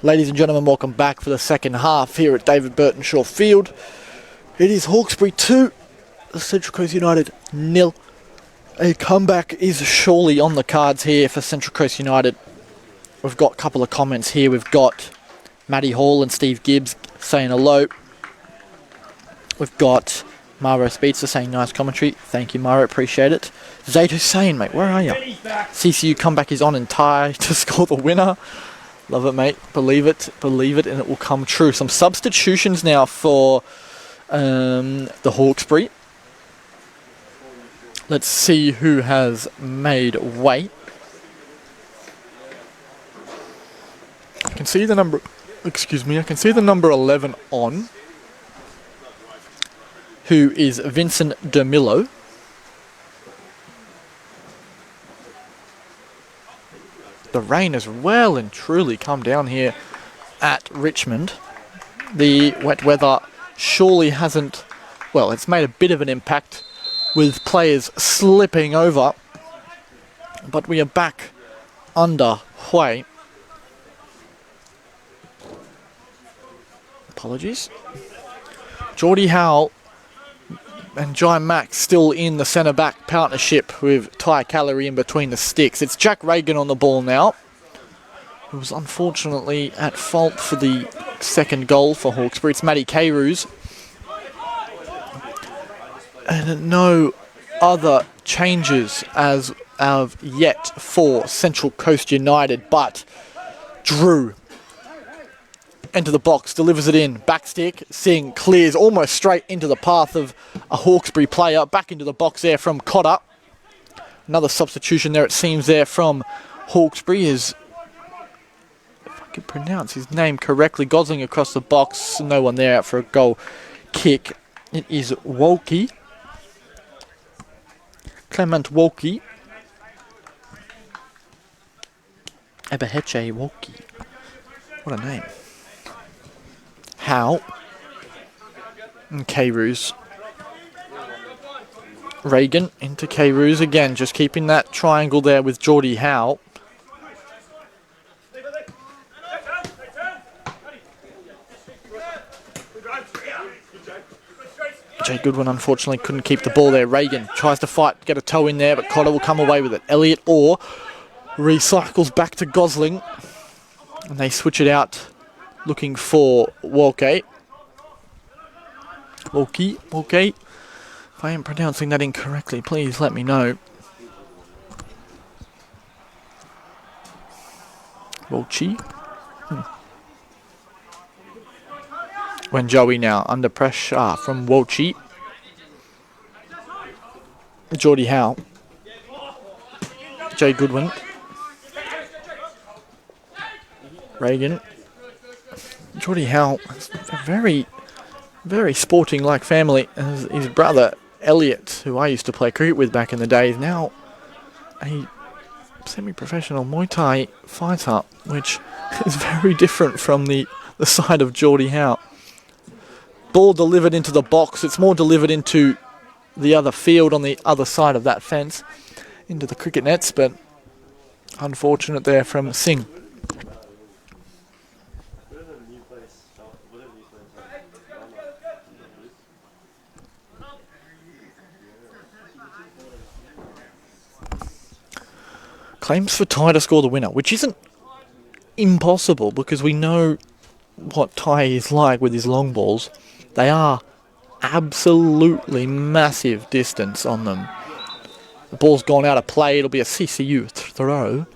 Ladies and gentlemen, welcome back for the second half here at David Burton Shaw Field. It is Hawkesbury 2, Central Coast United 0. A comeback is surely on the cards here for Central Coast United. We've got a couple of comments here. We've got Matty Hall and Steve Gibbs saying hello. We've got Maro Speedster saying nice commentary. Thank you, Maro. Appreciate it. Zaid Hussein, mate, where are you? CCU comeback is on and tie to score the winner. Love it, mate. Believe it, and it will come true. Some substitutions now for the Hawkesbury. Let's see who has made way. I can see the number. Excuse me. I can see the number 11 on, who is Vincent DeMillo. The rain has well and truly come down here at Richmond. The wet weather surely hasn't, well, it's made a bit of an impact with players slipping over, but we are back underway. Apologies. Geordie Howell and Jai Mack still in the centre-back partnership with Ty Calorie in between the sticks. It's Jack Reagan on the ball now, who was unfortunately at fault for the second goal for Hawkesbury. It's Matty Carews. And no other changes as of yet for Central Coast United, but Drew into the box, delivers it in, backstick, Singh clears almost straight into the path of a Hawkesbury player, back into the box there from Cotter. Another substitution there, it seems, there from Hawkesbury is, if I can pronounce his name correctly, Gosling across the box, no one there out for a goal kick. It is Wolke, Clement Wolke, Ebeheche Wolke, what a name. Howe and Carews. Reagan into Carews again, just keeping that triangle there with Geordie Howe. Jay Goodwin unfortunately couldn't keep the ball there. Reagan tries to fight, get a toe in there, but Cotter will come away with it. Elliott Orr recycles back to Gosling, and they switch it out looking for Wolke. If I am pronouncing that incorrectly, please let me know. Wolche. When Joey now under pressure from Wolche. Geordie Howe. Jay Goodwin. Reagan. Geordie Howe, a very, very sporting-like family. His brother, Elliot, who I used to play cricket with back in the day, is now a semi-professional Muay Thai fighter, which is very different from the side of Geordie Howe. Ball delivered into the box. It's more delivered into the other field on the other side of that fence, into the cricket nets, but unfortunate there from Singh. Claims for Ty to score the winner, which isn't impossible because we know what Ty is like with his long balls. They are absolutely massive distance on them. The ball's gone out of play. It'll be a CCU throw.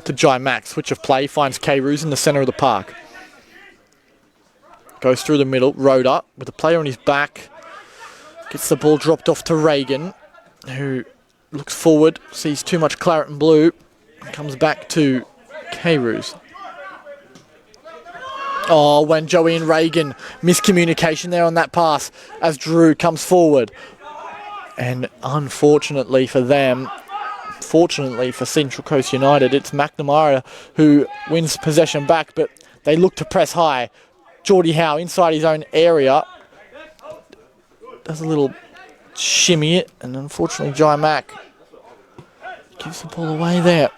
To Jai Mack, switch of play, finds Carews in the centre of the park. Goes through the middle, Rhoda, with a player on his back. Gets the ball dropped off to Reagan, who looks forward, sees too much claret and blue, comes back to Carews. Oh, when Joey and Reagan, miscommunication there on that pass as Drew comes forward. And unfortunately for them, fortunately for Central Coast United, it's McNamara who wins possession back, but they look to press high. Geordie Howe inside his own area does a little shimmy it, and unfortunately Jai Mack gives the ball away there.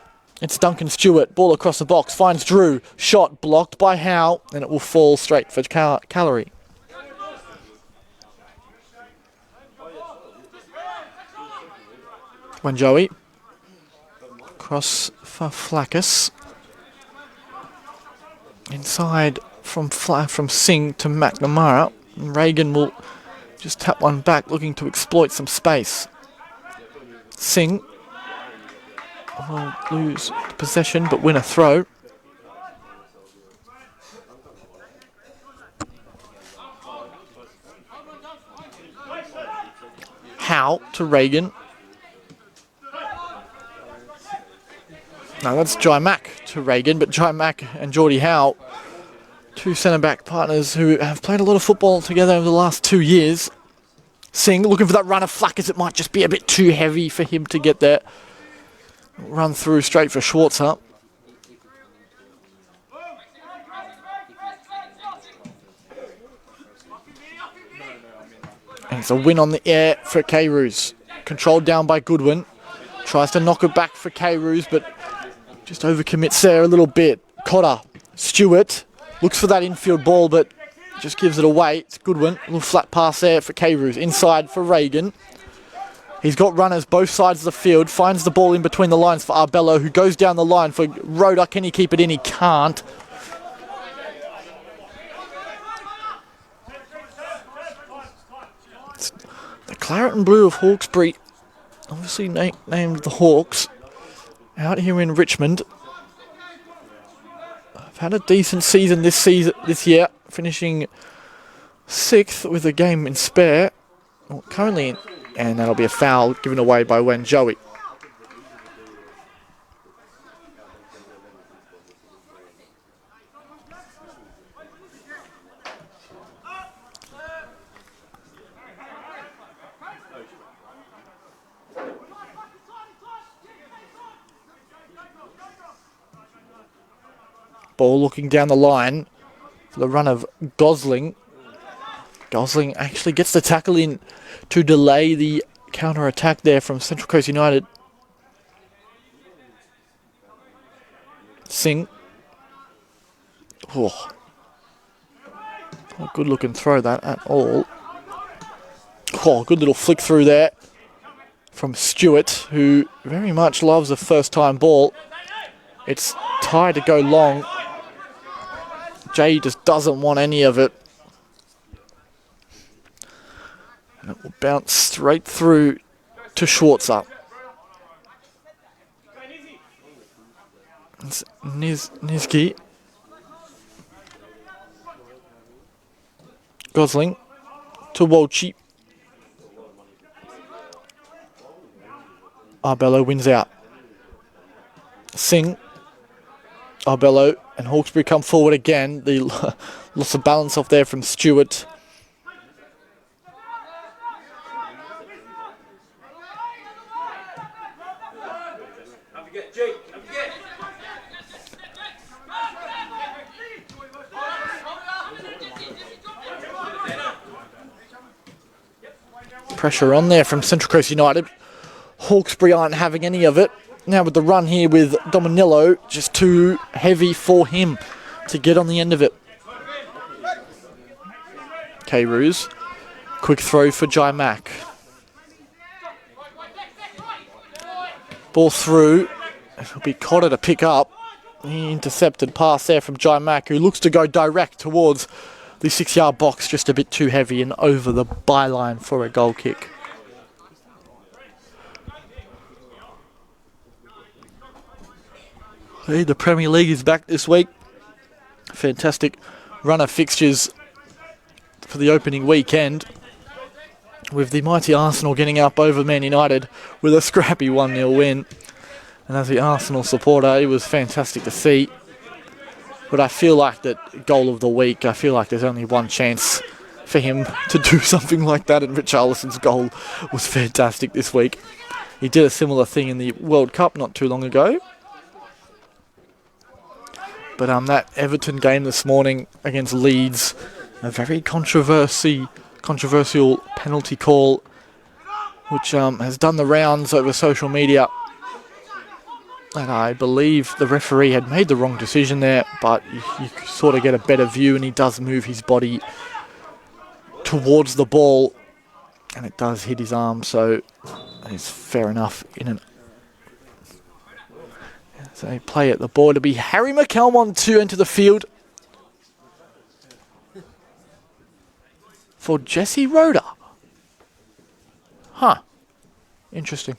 It's Duncan Stewart, ball across the box, finds Drew, shot blocked by Howe, and it will fall straight for Callery. Wanjoey, cross for Flackus. Inside from Singh to McNamara. And Reagan will just tap one back, looking to exploit some space. Singh will lose possession but win a throw. Howe to Reagan. No, that's Jai Mack to Reagan, but Jai Mack and Geordie Howe, two centre-back partners who have played a lot of football together over the last 2 years. Singh looking for that run of Flackus. It might just be a bit too heavy for him to get there. Run through straight for Schwarzer. And it's a win on the air for K-Roos. Controlled down by Goodwin. Tries to knock it back for K-Roos, but just overcommits there a little bit. Cotter, Stewart, looks for that infield ball, but just gives it away. It's Goodwin. A little flat pass there for K-Roos. Inside for Reagan. He's got runners both sides of the field. Finds the ball in between the lines for Arbello, who goes down the line for Roda. Can he keep it in? He can't. It's the claret and blue of Hawkesbury, obviously named the Hawks, out here in Richmond. I've had a decent season this year, finishing 6th with a game in spare. Well, currently, and that'll be a foul given away by Wanjoey. Ball looking down the line for the run of Gosling. Gosling actually gets the tackle in to delay the counter-attack there from Central Coast United. Singh. Oh. Not a good looking throw that at all. Oh, good little flick through there from Stewart, who very much loves a first-time ball. It's tied to go long. Jay just doesn't want any of it. And it will bounce straight through to Schwarzer. It's Nizki. Gosling to Walchi. Arbello wins out. Singh. Arbello and Hawkesbury come forward again. The loss of balance off there from Stewart. Pressure on there from Central Coast United. Hawkesbury aren't having any of it. Now with the run here with Dominillo, just too heavy for him to get on the end of it. K-Roos, quick throw for Jai Mack. Ball through, it'll be Cotter to pick up. The intercepted pass there from Jai Mack, who looks to go direct towards the 6-yard box, just a bit too heavy and over the byline for a goal kick. Hey, the Premier League is back this week. Fantastic run of fixtures for the opening weekend, with the mighty Arsenal getting up over Man United with a scrappy 1-0 win. And as the Arsenal supporter, it was fantastic to see. But I feel like that goal of the week, I feel like there's only one chance for him to do something like that, and Richarlison's goal was fantastic this week. He did a similar thing in the World Cup not too long ago. But that Everton game this morning against Leeds, a very controversial penalty call which has done the rounds over social media. And I believe the referee had made the wrong decision there, but you sort of get a better view, and he does move his body towards the ball, and it does hit his arm, so it's fair enough. So they play at the ball. It'll be Harry McCalmont to enter the field for Jesse Roeder. Huh. Interesting.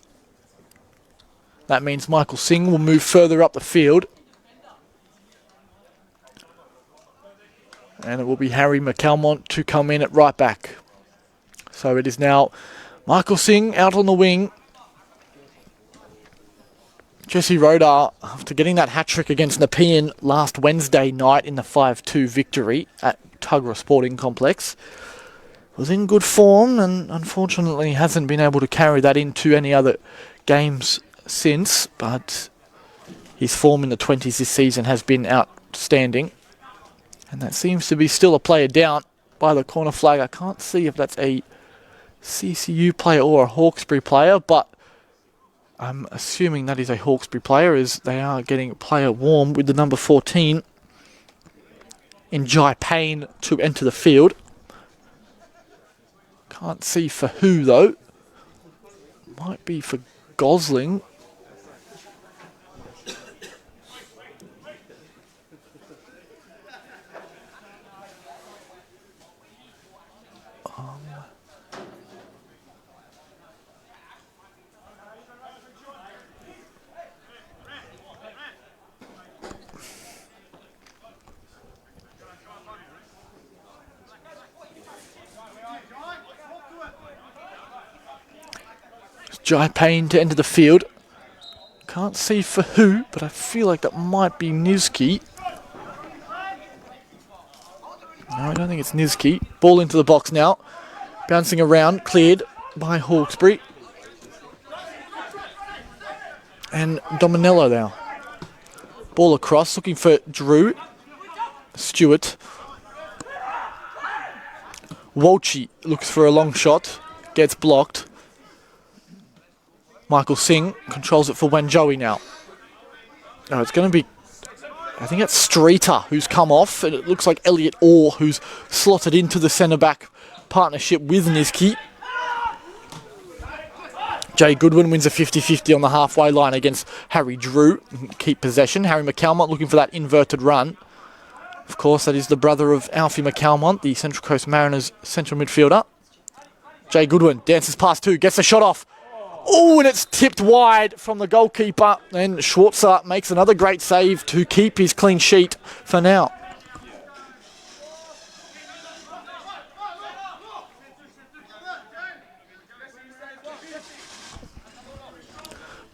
That means Michael Singh will move further up the field. And it will be Harry McCalmont to come in at right back. So it is now Michael Singh out on the wing. Jesse Roeder, after getting that hat-trick against Nepean last Wednesday night in the 5-2 victory at Tuggerah Sporting Complex, was in good form and unfortunately hasn't been able to carry that into any other games since, but his form in the 20s this season has been outstanding. And that seems to be still a player down by the corner flag. I can't see if that's a CCU player or a Hawkesbury player, but I'm assuming that is a Hawkesbury player, as they are getting player warm with the number 14 in Jai Payne to enter the field. Can't see for who though. Might be for Gosling. Jai Payne to enter the field. Can't see for who, but I feel like that might be Nizki. No, I don't think it's Nizki. Ball into the box now. Bouncing around, cleared by Hawkesbury. And Dominello now. Ball across, looking for Drew. Stewart. Walchi looks for a long shot. Gets blocked. Michael Singh controls it for Wanjoey now. No, it's going to be, I think it's Streeter who's come off, and it looks like Elliot Orr who's slotted into the centre-back partnership with Nizki. Jay Goodwin wins a 50-50 on the halfway line against Harry Drew. Keep possession. Harry McCalmont looking for that inverted run. Of course, that is the brother of Alfie McCalmont, the Central Coast Mariners central midfielder. Jay Goodwin dances past two, gets the shot off. Oh, and it's tipped wide from the goalkeeper. And Schwarzer makes another great save to keep his clean sheet for now.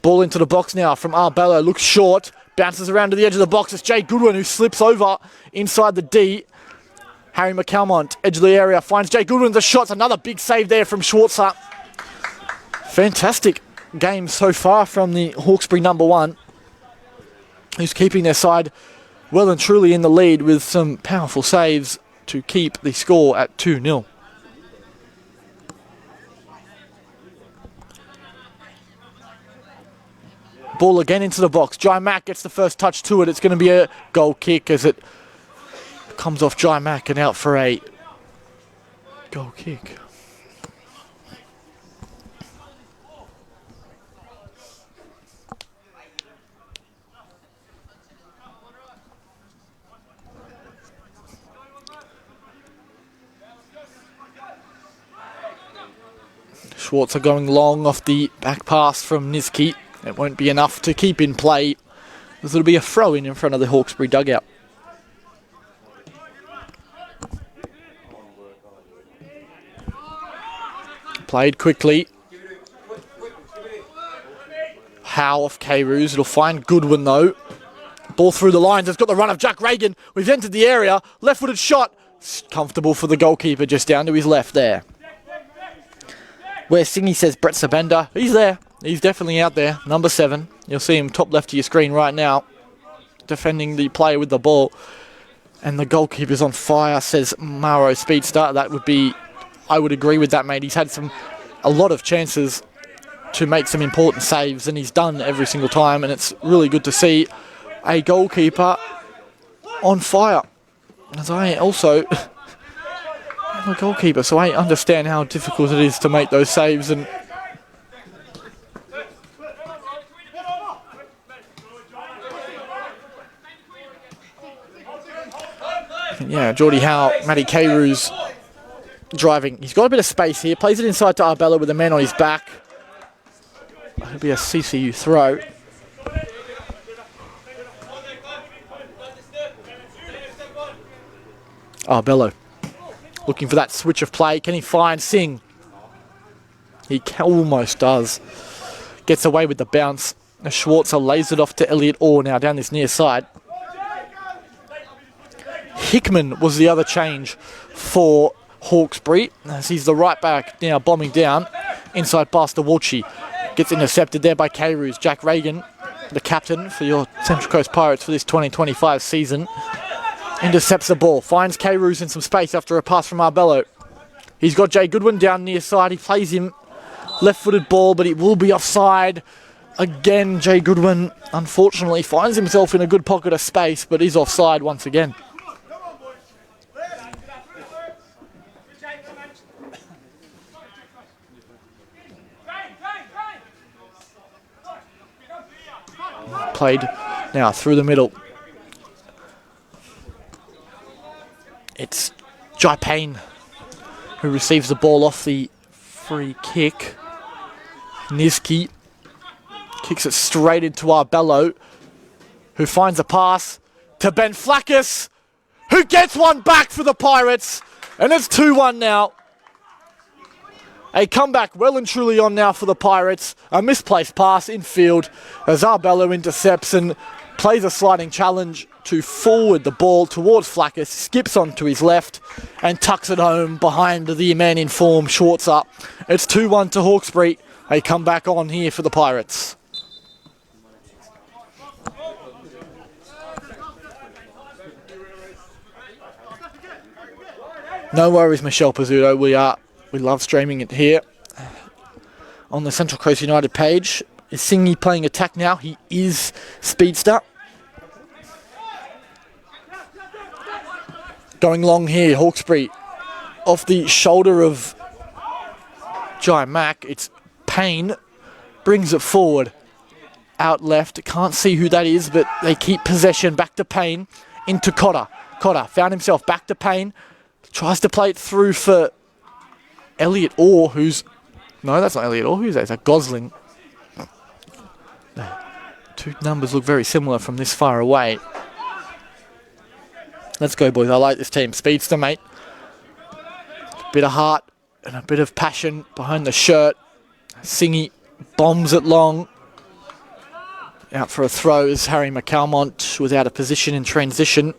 Ball into the box now from Arbella. Looks short. Bounces around to the edge of the box. It's Jay Goodwin who slips over inside the D. Harry McCalmont, edge of the area, finds Jay Goodwin the shots. Another big save there from Schwarzer. Fantastic game so far from the Hawkesbury number one, who's keeping their side well and truly in the lead with some powerful saves to keep the score at 2-0. Ball again into the box. Jai Mack gets the first touch to it. It's going to be a goal kick as it comes off Jai Mack and out for a goal kick. Schwarzer going long off the back pass from Nizki. It won't be enough to keep in play, as it'll be a throw-in in front of the Hawkesbury dugout. Played quickly. Howe off K-Roos. It'll find Goodwin though. Ball through the lines. It's got the run of Jack Reagan. We've entered the area. Left-footed shot. It's comfortable for the goalkeeper just down to his left there. Where Singy says Brett Sabenda. He's there. He's definitely out there. Number 7. You'll see him top left of your screen right now. Defending the player with the ball. And the goalkeeper's on fire, says Mauro Speedstar. That would be, I would agree with that, mate. He's had some a lot of chances to make some important saves, and he's done every single time, and it's really good to see a goalkeeper on fire. As I also am a goalkeeper, so I understand how difficult it is to make those saves. And yeah, Geordie Howe, Matty Kayru's driving. He's got a bit of space here. Plays it inside to Arbella with a man on his back. It'll be a CCU throw. Arbella looking for that switch of play. Can he find Singh? He almost does. Gets away with the bounce. Schwarzer lays it off to Elliot Orr now down this near side. Hickman was the other change for Hawkesbury, as he's the right back now bombing down inside past the Walshy. Gets intercepted there by Kayru's. Jack Reagan, the captain for your Central Coast Pirates for this 2025 season, intercepts the ball. Finds Kayru's in some space after a pass from Arbello. He's got Jay Goodwin down near side. He plays him left-footed ball, but it will be offside. Again, Jay Goodwin, unfortunately, finds himself in a good pocket of space, but is offside once again. Played now through the middle. It's Jai Payne who receives the ball off the free kick. Niski kicks it straight into Arbello, who finds a pass to Ben Flackus, who gets one back for the Pirates, and it's 2-1 now. A comeback well and truly on now for the Pirates. A misplaced pass in field as Arbello intercepts and plays a sliding challenge to forward the ball towards Flackus, skips onto his left and tucks it home behind the man in form, Schwarzer. It's 2-1 to Hawkesbury. A comeback on here for the Pirates. No worries, Michelle Pizzuto. We love streaming it here on the Central Coast United page. Is Singy playing attack now? He is speedster. Going long here, Hawkesbury off the shoulder of Jai Mack. It's Payne, brings it forward. Out left, can't see who that is, but they keep possession. Back to Payne, into Cotter. Cotter found himself back to Payne. Tries to play it through for Elliot Orr, who's... No, that's not Elliot Orr. Who's that? It's a Gosling. Two numbers look very similar from this far away. Let's go, boys. I like this team. Speedster, mate. A bit of heart and a bit of passion behind the shirt. Singy bombs it long. Out for a throw is Harry McCalmont without a position in transition.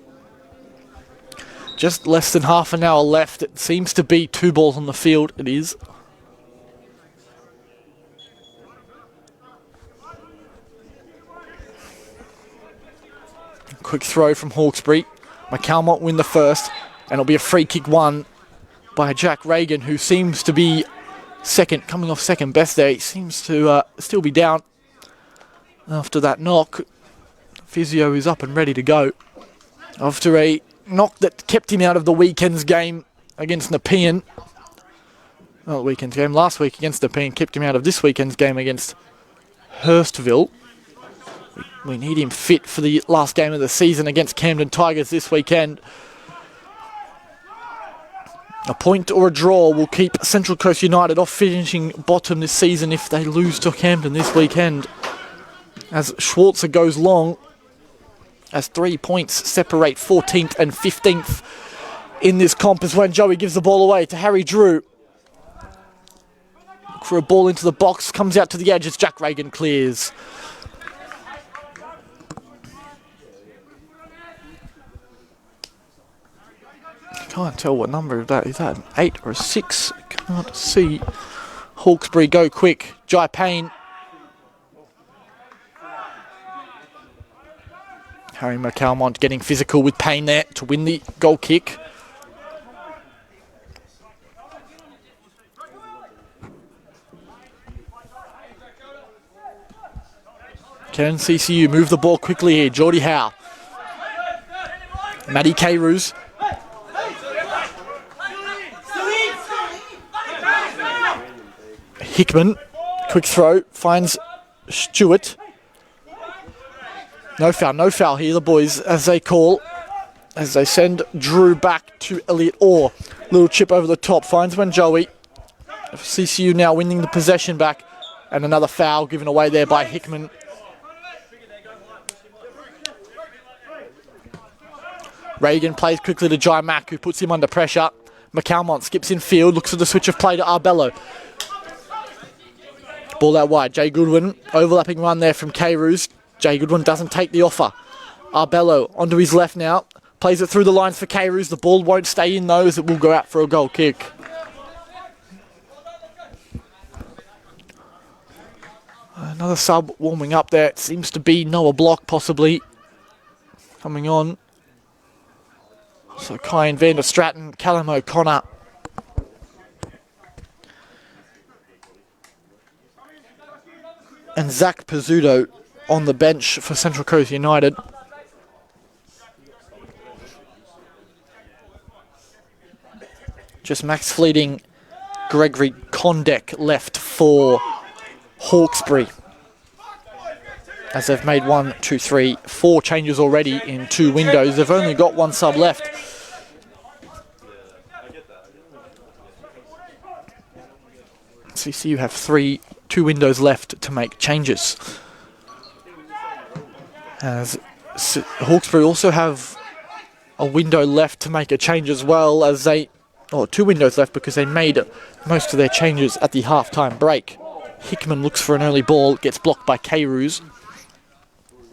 Just less than half an hour left. It seems to be 2 balls on the field. It is. Quick throw from Hawkesbury. McCalmont win the first, and it'll be a free kick won by Jack Reagan, who seems to be second, coming off second best there. He seems to still be down after that knock. Physio is up and ready to go after a knock that kept him out of the weekend's game against Nepean. Not the weekend's game, last week against Nepean, kept him out of this weekend's game against Hurstville. We need him fit for the last game of the season against Camden Tigers this weekend. A point or a draw will keep Central Coast United off finishing bottom this season if they lose to Camden this weekend. As Schwarzer goes long, as 3 points separate 14th and 15th in this comp, is when Joey gives the ball away to Harry Drew. Look for a ball into the box, comes out to the edge as Jack Reagan clears. Can't tell what number that is. That an 8 or a 6? Can't see. Hawkesbury go quick. Jai Payne. Harry McCalmont getting physical with Payne there to win the goal kick. Can CCU move the ball quickly here? Geordie Howe. Matty Carews. Hickman. Quick throw. Finds Stewart. No foul here, the boys, as they call. As they send Drew back to Elliot Orr. Little chip over the top. Finds Wanjoey. CCU now winning the possession back. And another foul given away there by Hickman. Reagan plays quickly to Jai Mack, who puts him under pressure. McCalmont skips in field, looks at the switch of play to Arbello. Ball out wide. Jay Goodwin, overlapping run there from Carews. Jay Goodwin doesn't take the offer. Arbello onto his left now. Plays it through the lines for Carews. The ball won't stay in though, as it will go out for a goal kick. Another sub warming up there. It seems to be Noah Block possibly coming on. So Kyan van der Stratton, Callum O'Connor. And Zach Pizzuto on the bench for Central Coast United. Just Max Fleeting, Gregory Kondek left for Hawkesbury. As they've made 1, 2, 3, 4 changes already in 2 windows. They've only got 1 sub left. CCU have 2 windows left to make changes. As Hawkesbury also have a window left to make a change as well, as they, or 2 windows left because they made most of their changes at the half-time break. Hickman looks for an early ball, gets blocked by Carews.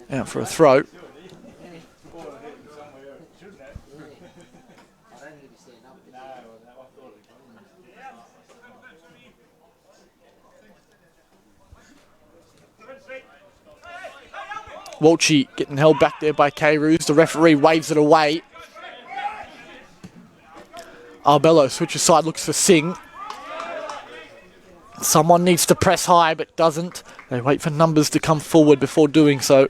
Out for a throw. Walshy getting held back there by Carews. The referee waves it away. Arbello switches side, looks for Singh. Someone needs to press high, but doesn't. They wait for numbers to come forward before doing so.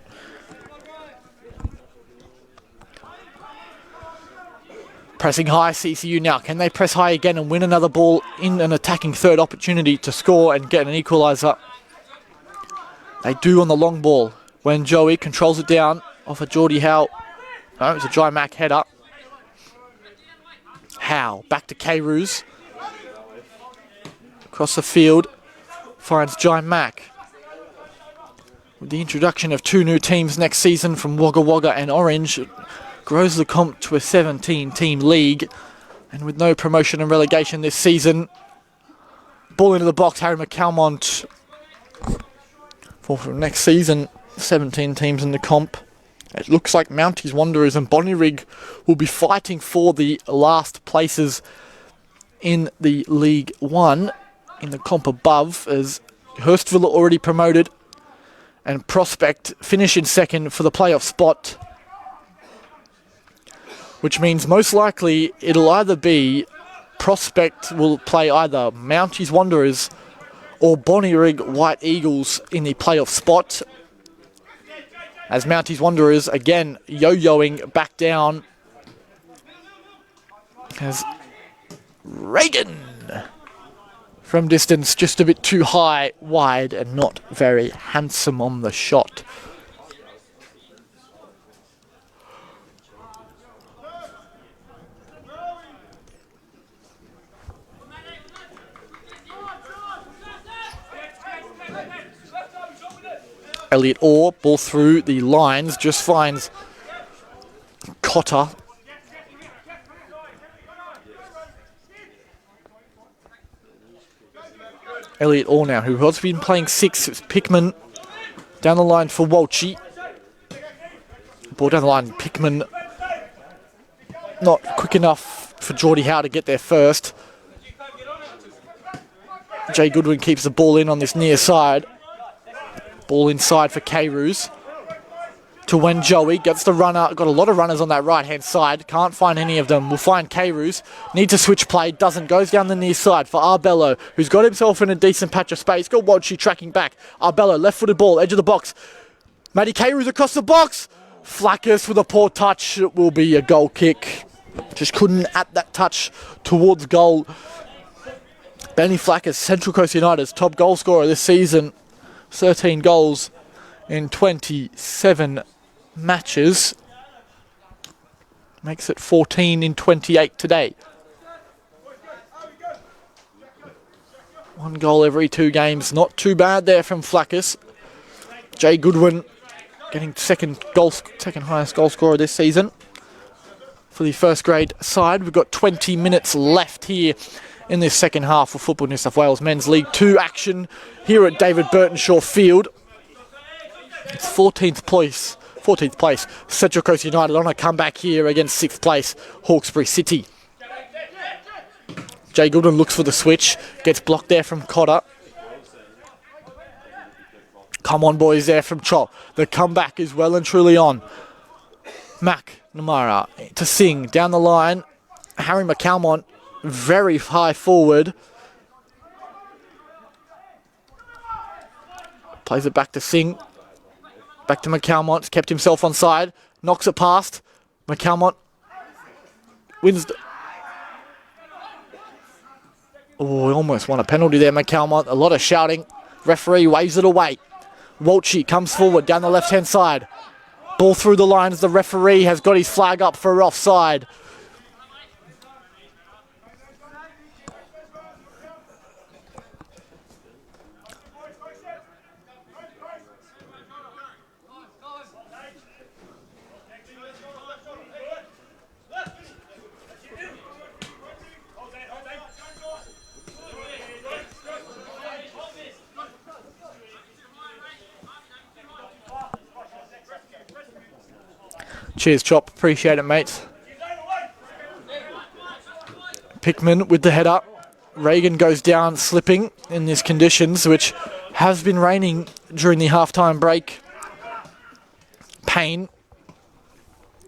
Pressing high, CCU now. Can they press high again and win another ball in an attacking third opportunity to score and get an equaliser? They do on the long ball. When Joey controls it down off a Geordie Howe. No, it's a Jai Mack header. Howe back to Carews. Across the field, finds Jai Mack. With the introduction of 2 new teams next season from Wagga Wagga and Orange, it grows the comp to a 17-team league. And with no promotion and relegation this season, ball into the box, Harry McCalmont. For next season, 17 teams in the comp. It looks like Mounties Wanderers and Bonnyrigg will be fighting for the last places in the League 1. In the comp above, as Hurstville are already promoted and Prospect finish in second for the playoff spot, which means most likely it'll either be Prospect will play either Mounties Wanderers or Bonnyrigg White Eagles in the playoff spot, as Mounties Wanderers again yo-yoing back down as Reagan from distance, just a bit too high, wide, and not very handsome on the shot. Elliot Orr, ball through the lines, just finds Cotter. Elliot Orr now, who has been playing 6. It's Pickman down the line for Walshy. Ball down the line, Pickman not quick enough for Geordie Howe to get there first. Jay Goodwin keeps the ball in on this near side. Ball inside for Carews. To when Joey gets the runner. Got a lot of runners on that right-hand side. Can't find any of them. We'll find Carews. Need to switch play. Doesn't. Goes down the near side for Arbello, who's got himself in a decent patch of space. Got Walshy tracking back. Arbello, left-footed ball, edge of the box. Matty Carews across the box. Flackers with a poor touch. It will be a goal kick. Just couldn't add that touch towards goal. Benny Flackers, Central Coast United's top goal scorer this season. 13 goals in 27 matches. Makes it 14 in 28 today. 1 goal every 2 games. Not too bad there from Flackers. Jay Goodwin getting second highest goal scorer this season for the first grade side. We've got 20 minutes left here in this second half of Football New South Wales Men's League 2 action here at David Burtonshaw Field. It's 14th place. Central Coast United on a comeback here against 6th place Hawkesbury City. Jay Goodwin looks for the switch, gets blocked there from Cotter. Come on, boys, there from Chop. The comeback is well and truly on. Mac Namara to Singh down the line. Harry McCalmont very high forward. Plays it back to Singh. Back to McCalmont. Kept himself on side. Knocks it past. McCalmont wins. Oh, he almost won a penalty there, McCalmont. A lot of shouting. Referee waves it away. Walshy comes forward down the left-hand side. Ball through the lines. The referee has got his flag up for offside. Cheers, Chop. Appreciate it, mates. Pickman with the header. Reagan goes down slipping in these conditions, which has been raining during the halftime break. Payne.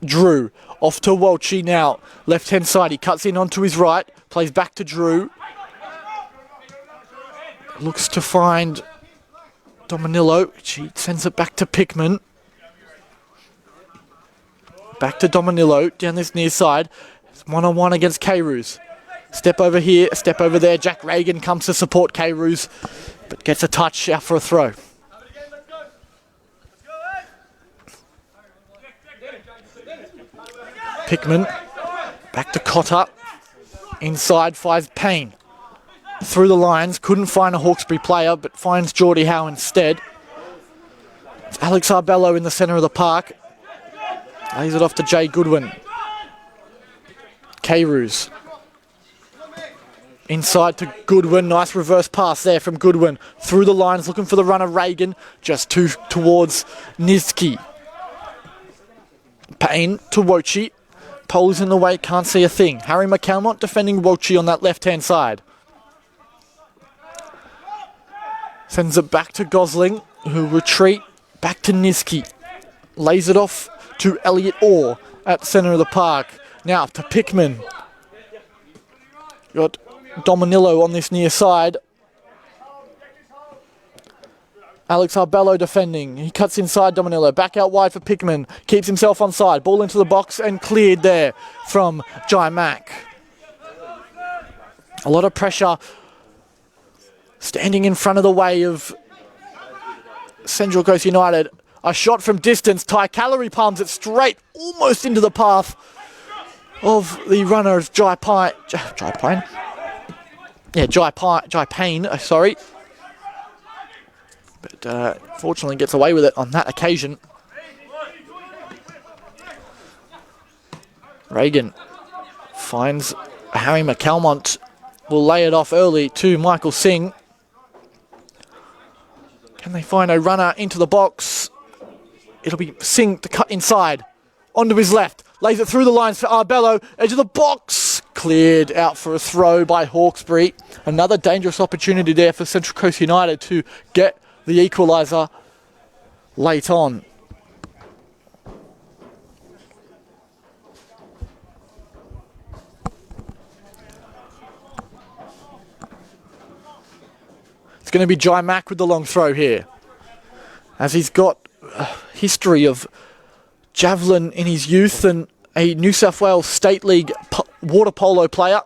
Drew. Off to Walshy now. Left-hand side. He cuts in onto his right. Plays back to Drew. Looks to find Dominillo. She sends it back to Pickman. Back to Dominillo, down this near side. It's one-on-one against Carews. Step over here, step over there. Jack Reagan comes to support Carews, but gets a touch out for a throw. Pickman, back to Cotter. Inside, finds Payne. Through the lines, couldn't find a Hawkesbury player, but finds Geordie Howe instead. It's Alex Arbello in the centre of the park. Lays it off to Jay Goodwin. Carews. Inside to Goodwin. Nice reverse pass there from Goodwin. Through the lines, looking for the runner Reagan. Just towards Nizki. Payne to Walshy. Pole's in the way, can't see a thing. Harry McCalmont defending Walshy on that left-hand side. Sends it back to Gosling, who retreat back to Nizki. Lays it off to Elliot Orr at centre of the park. Now to Pickman. Got Dominillo on this near side. Alex Arbello defending. He cuts inside Dominillo. Back out wide for Pickman. Keeps himself on side. Ball into the box and cleared there from Jai Mack. A lot of pressure standing in front of the way of Central Coast United. A shot from distance. Ty Calorie palms it straight, almost into the path of the runner of Jai Payne, sorry. But fortunately gets away with it on that occasion. Reagan finds Harry McCalmont. Will lay it off early to Michael Singh. Can they find a runner into the box? It'll be Singh to cut inside. Onto his left. Lays it through the lines for Arbello. Edge of the box. Cleared out for a throw by Hawkesbury. Another dangerous opportunity there for Central Coast United to get the equaliser late on. It's going to be Jai Mack with the long throw here. As he's got history of javelin in his youth and a New South Wales State League water polo player.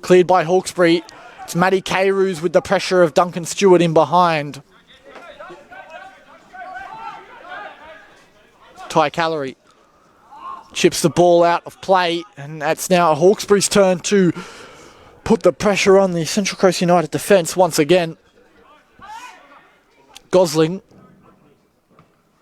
Cleared by Hawkesbury. It's Matty Carews with the pressure of Duncan Stewart in behind. Ty Calorie chips the ball out of play, and that's now Hawkesbury's turn to put the pressure on the Central Coast United defence once again. Gosling.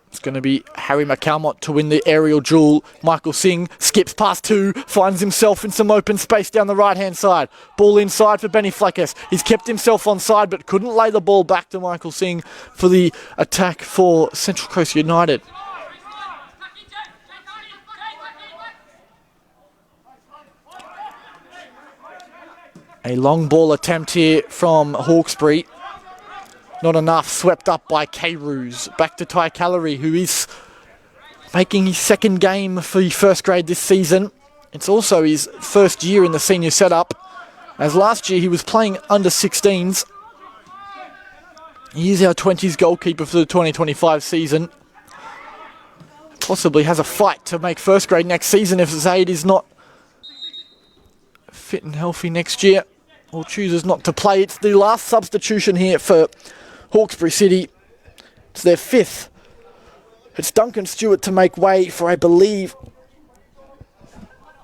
It's going to be Harry McCalmont to win the aerial duel. Michael Singh skips past two, finds himself in some open space down the right-hand side. Ball inside for Benny Fleckes. He's kept himself onside but couldn't lay the ball back to Michael Singh for the attack for Central Coast United. A long ball attempt here from Hawkesbury. Not enough, swept up by Carews. Back to Ty Calorie, who is making his second game for first grade this season. It's also his first year in the senior setup, as last year he was playing under 16s. He is our 20s goalkeeper for the 2025 season. Possibly has a fight to make first grade next season if Zaid is not fit and healthy next year, or chooses not to play. It's the last substitution here for Hawkesbury City. It's their fifth. It's Duncan Stewart to make way for, I believe,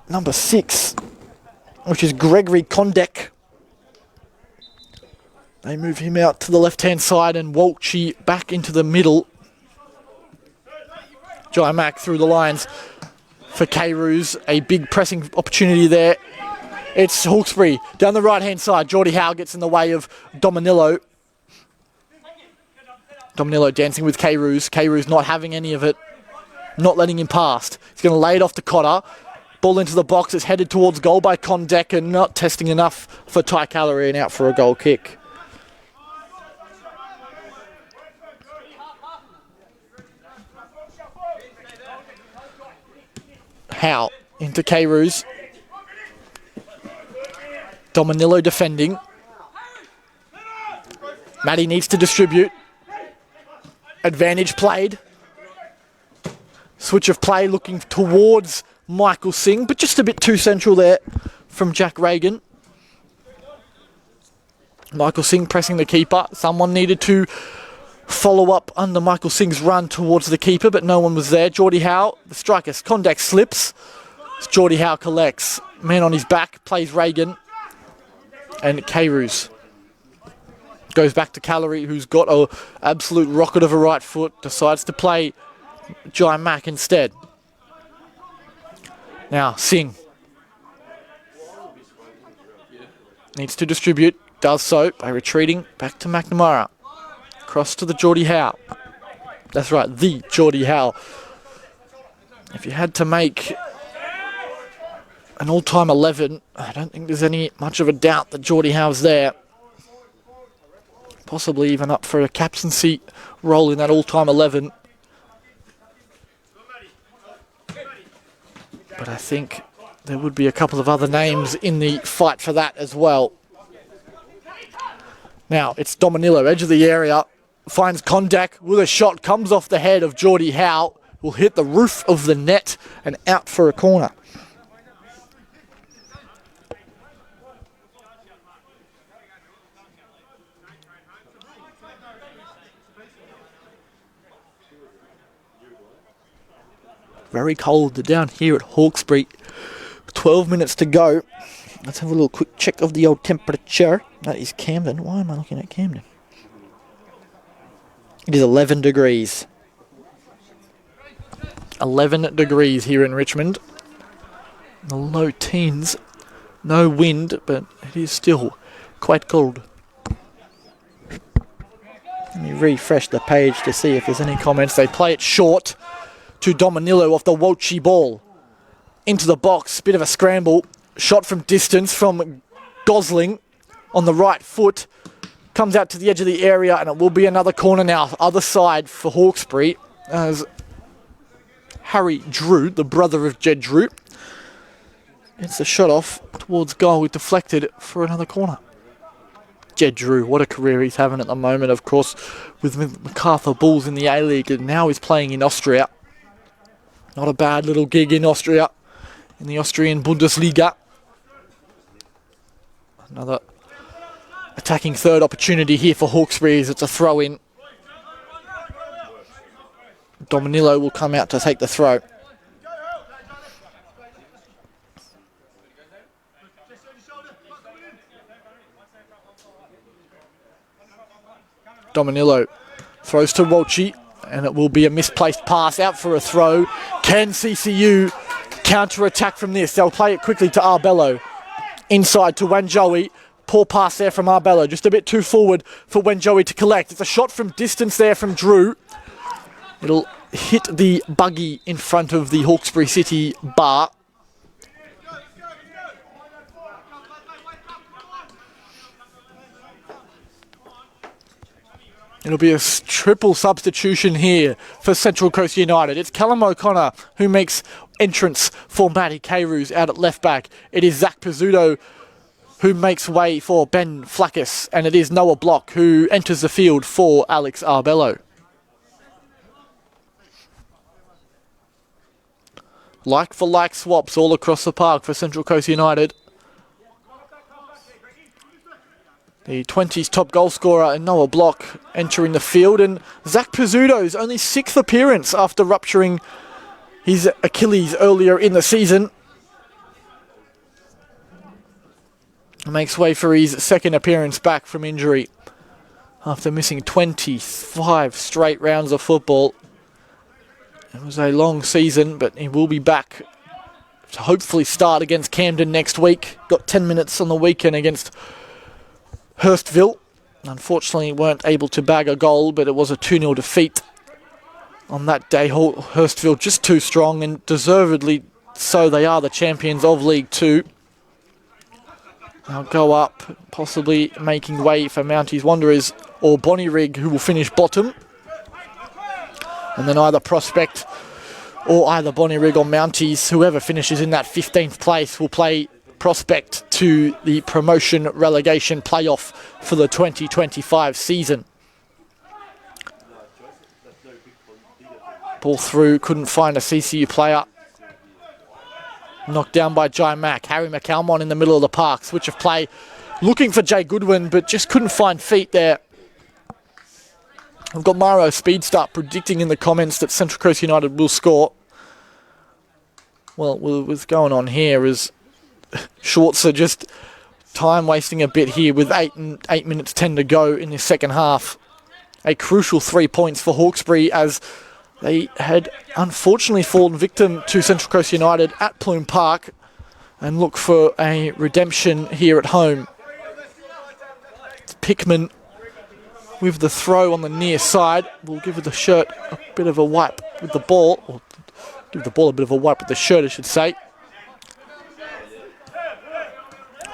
number 6, which is Gregory Kondek. They move him out to the left-hand side and Walchi back into the middle. Jai Mack through the lines for Carews. A big pressing opportunity there. It's Hawkesbury down the right-hand side. Geordie Howe gets in the way of Dominillo. Dominillo dancing with Carews. Carews not having any of it. Not letting him past. He's going to lay it off to Cotter. Ball into the box. It's headed towards goal by Kondek and not testing enough for Ty Calorie and out for a goal kick. Howe into Carews. Dominillo defending. Matty needs to distribute. Advantage played. Switch of play looking towards Michael Singh, but just a bit too central there from Jack Reagan. Michael Singh pressing the keeper. Someone needed to follow up under Michael Singh's run towards the keeper, but no one was there. Geordie Howe, the striker, Kondek slips. Geordie Howe collects. Man on his back, plays Reagan. And Carews goes back to Calorie, who's got an absolute rocket of a right foot, decides to play Jai Mack instead. Now, Singh needs to distribute, does so by retreating back to McNamara. Cross to the Geordie Howe. That's right, the Geordie Howe. If you had to make an all-time 11, I don't think there's any much of a doubt that Geordie Howe's there. Possibly even up for a captaincy role in that all-time 11. But I think there would be a couple of other names in the fight for that as well. Now, it's Dominillo, edge of the area, finds Kondek with a shot, comes off the head of Geordie Howe, will hit the roof of the net and out for a corner. Very cold down here at Hawkesbury. 12 minutes to go. Let's have a little quick check of the old temperature. That is Camden. Why am I looking at Camden? It is 11 degrees. 11 degrees here in Richmond. The low teens. No wind, but it is still quite cold. Let me refresh the page to see if there's any comments. They play it short to Dominillo off the Walchi ball. Into the box, bit of a scramble. Shot from distance from Gosling on the right foot. Comes out to the edge of the area and it will be another corner now. Other side for Hawkesbury as Harry Drew, the brother of Jed Drew, gets the shot off towards goal. It deflected for another corner. Jed Drew, what a career he's having at the moment, of course, with MacArthur Bulls in the A-League, and now he's playing in Austria. Not a bad little gig in Austria, in the Austrian Bundesliga. Another attacking third opportunity here for Hawkesbury as it's a throw-in. Dominillo will come out to take the throw. Dominillo throws to Walchi, and it will be a misplaced pass out for a throw. Can CCU counter-attack from this? They'll play it quickly to Arbello. Inside to Wanjoey. Poor pass there from Arbello. Just a bit too forward for Wanjoey to collect. It's a shot from distance there from Drew. It'll hit the buggy in front of the Hawkesbury City bar. It'll be a triple substitution here for Central Coast United. It's Callum O'Connor who makes entrance for Matty Carews out at left back. It is Zach Pizzuto who makes way for Ben Flackis. And it is Noah Block who enters the field for Alex Arbello. Like for like swaps all across the park for Central Coast United. The 20s top goal scorer and Noah Block entering the field, and Zach Pizzuto's only 6th appearance after rupturing his Achilles earlier in the season. Makes way for his 2nd appearance back from injury after missing 25 straight rounds of football. It was a long season, but he will be back to hopefully start against Camden next week. Got 10 minutes on the weekend against Hurstville. Unfortunately, weren't able to bag a goal, but it was a 2-0 defeat on that day. Hurstville just too strong, and deservedly so. They are the champions of League 2. They'll go up, possibly making way for Mounties Wanderers or Bonnyrigg, who will finish bottom. And then either Prospect or either Bonnyrigg or Mounties, whoever finishes in that 15th place, will play Prospect to the promotion relegation playoff for the 2025 season. Ball through, couldn't find a CCU player. Knocked down by Jai Mack. Harry McCalmon in the middle of the park. Switch of play, looking for Jay Goodwin, but just couldn't find feet there. I've got Maro Speedstart predicting in the comments that Central Coast United will score. Well, what's going on here is Schwarzer just time wasting a bit here with 8 minutes 10 to go in the second half. A crucial 3 points for Hawkesbury, as they had unfortunately fallen victim to Central Coast United at Plume Park and look for a redemption here at home. It's Pickman with the throw on the near side. We'll give the shirt a bit of a wipe with the ball, or give the ball a bit of a wipe with the shirt, I should say.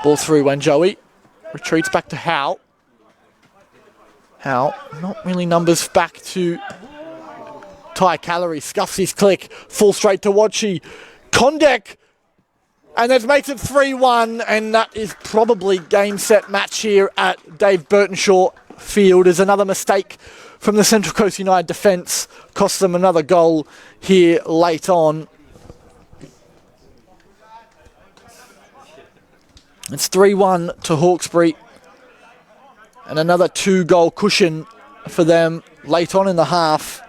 Ball through Wanjoey. Retreats back to Howe. Howe, not really numbers back to Ty Calorie. Scuffs his click. Full straight to Watchy. Kondek. And that makes it 3-1. And that is probably game, set, match here at Dave Burtonshaw Field. Is another mistake from the Central Coast United defence. Cost them another goal here late on. It's 3-1 to Hawkesbury. And another 2-goal cushion for them late on in the half.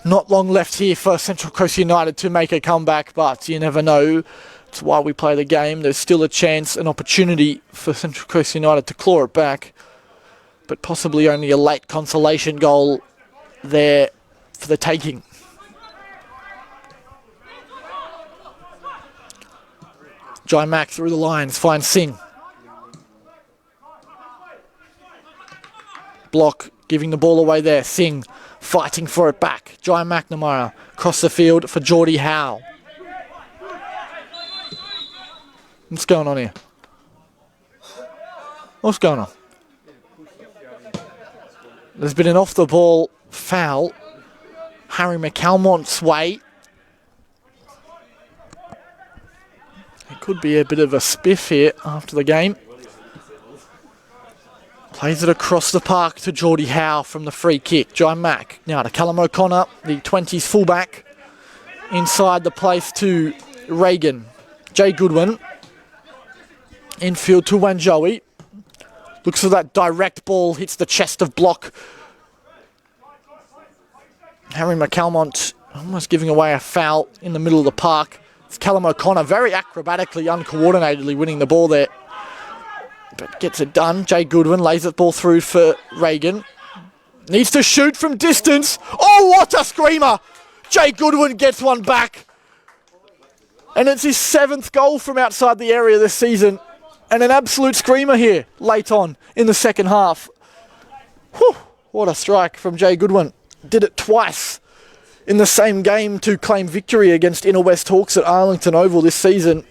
Not long left here for Central Coast United to make a comeback, but you never know. It's why we play the game. There's still a chance, an opportunity for Central Coast United to claw it back. But possibly only a late consolation goal there for the taking. Jai Mack through the lines, finds Singh. Block, giving the ball away there. Singh fighting for it back. Jai McNamara across the field for Geordie Howe. What's going on here? What's going on? There's been an off-the-ball foul. Harry McCalmont's way. It could be a bit of a spiff here after the game. Plays it across the park to Geordie Howe from the free kick. Jai Mack now to Callum O'Connor, the 20s fullback. Inside the place to Reagan. Jay Goodwin. Infield to Wanjoey. Looks for that direct ball, hits the chest of block. Harry McCalmont almost giving away a foul in the middle of the park. It's Callum O'Connor very acrobatically, uncoordinatedly winning the ball there. But gets it done. Jay Goodwin lays the ball through for Reagan. Needs to shoot from distance. Oh, what a screamer! Jay Goodwin gets one back. And it's his 7th goal from outside the area this season. And an absolute screamer here late on in the second half. Whew, what a strike from Jay Goodwin. Did it twice in the same game to claim victory against Inner West Hawks at Arlington Oval this season.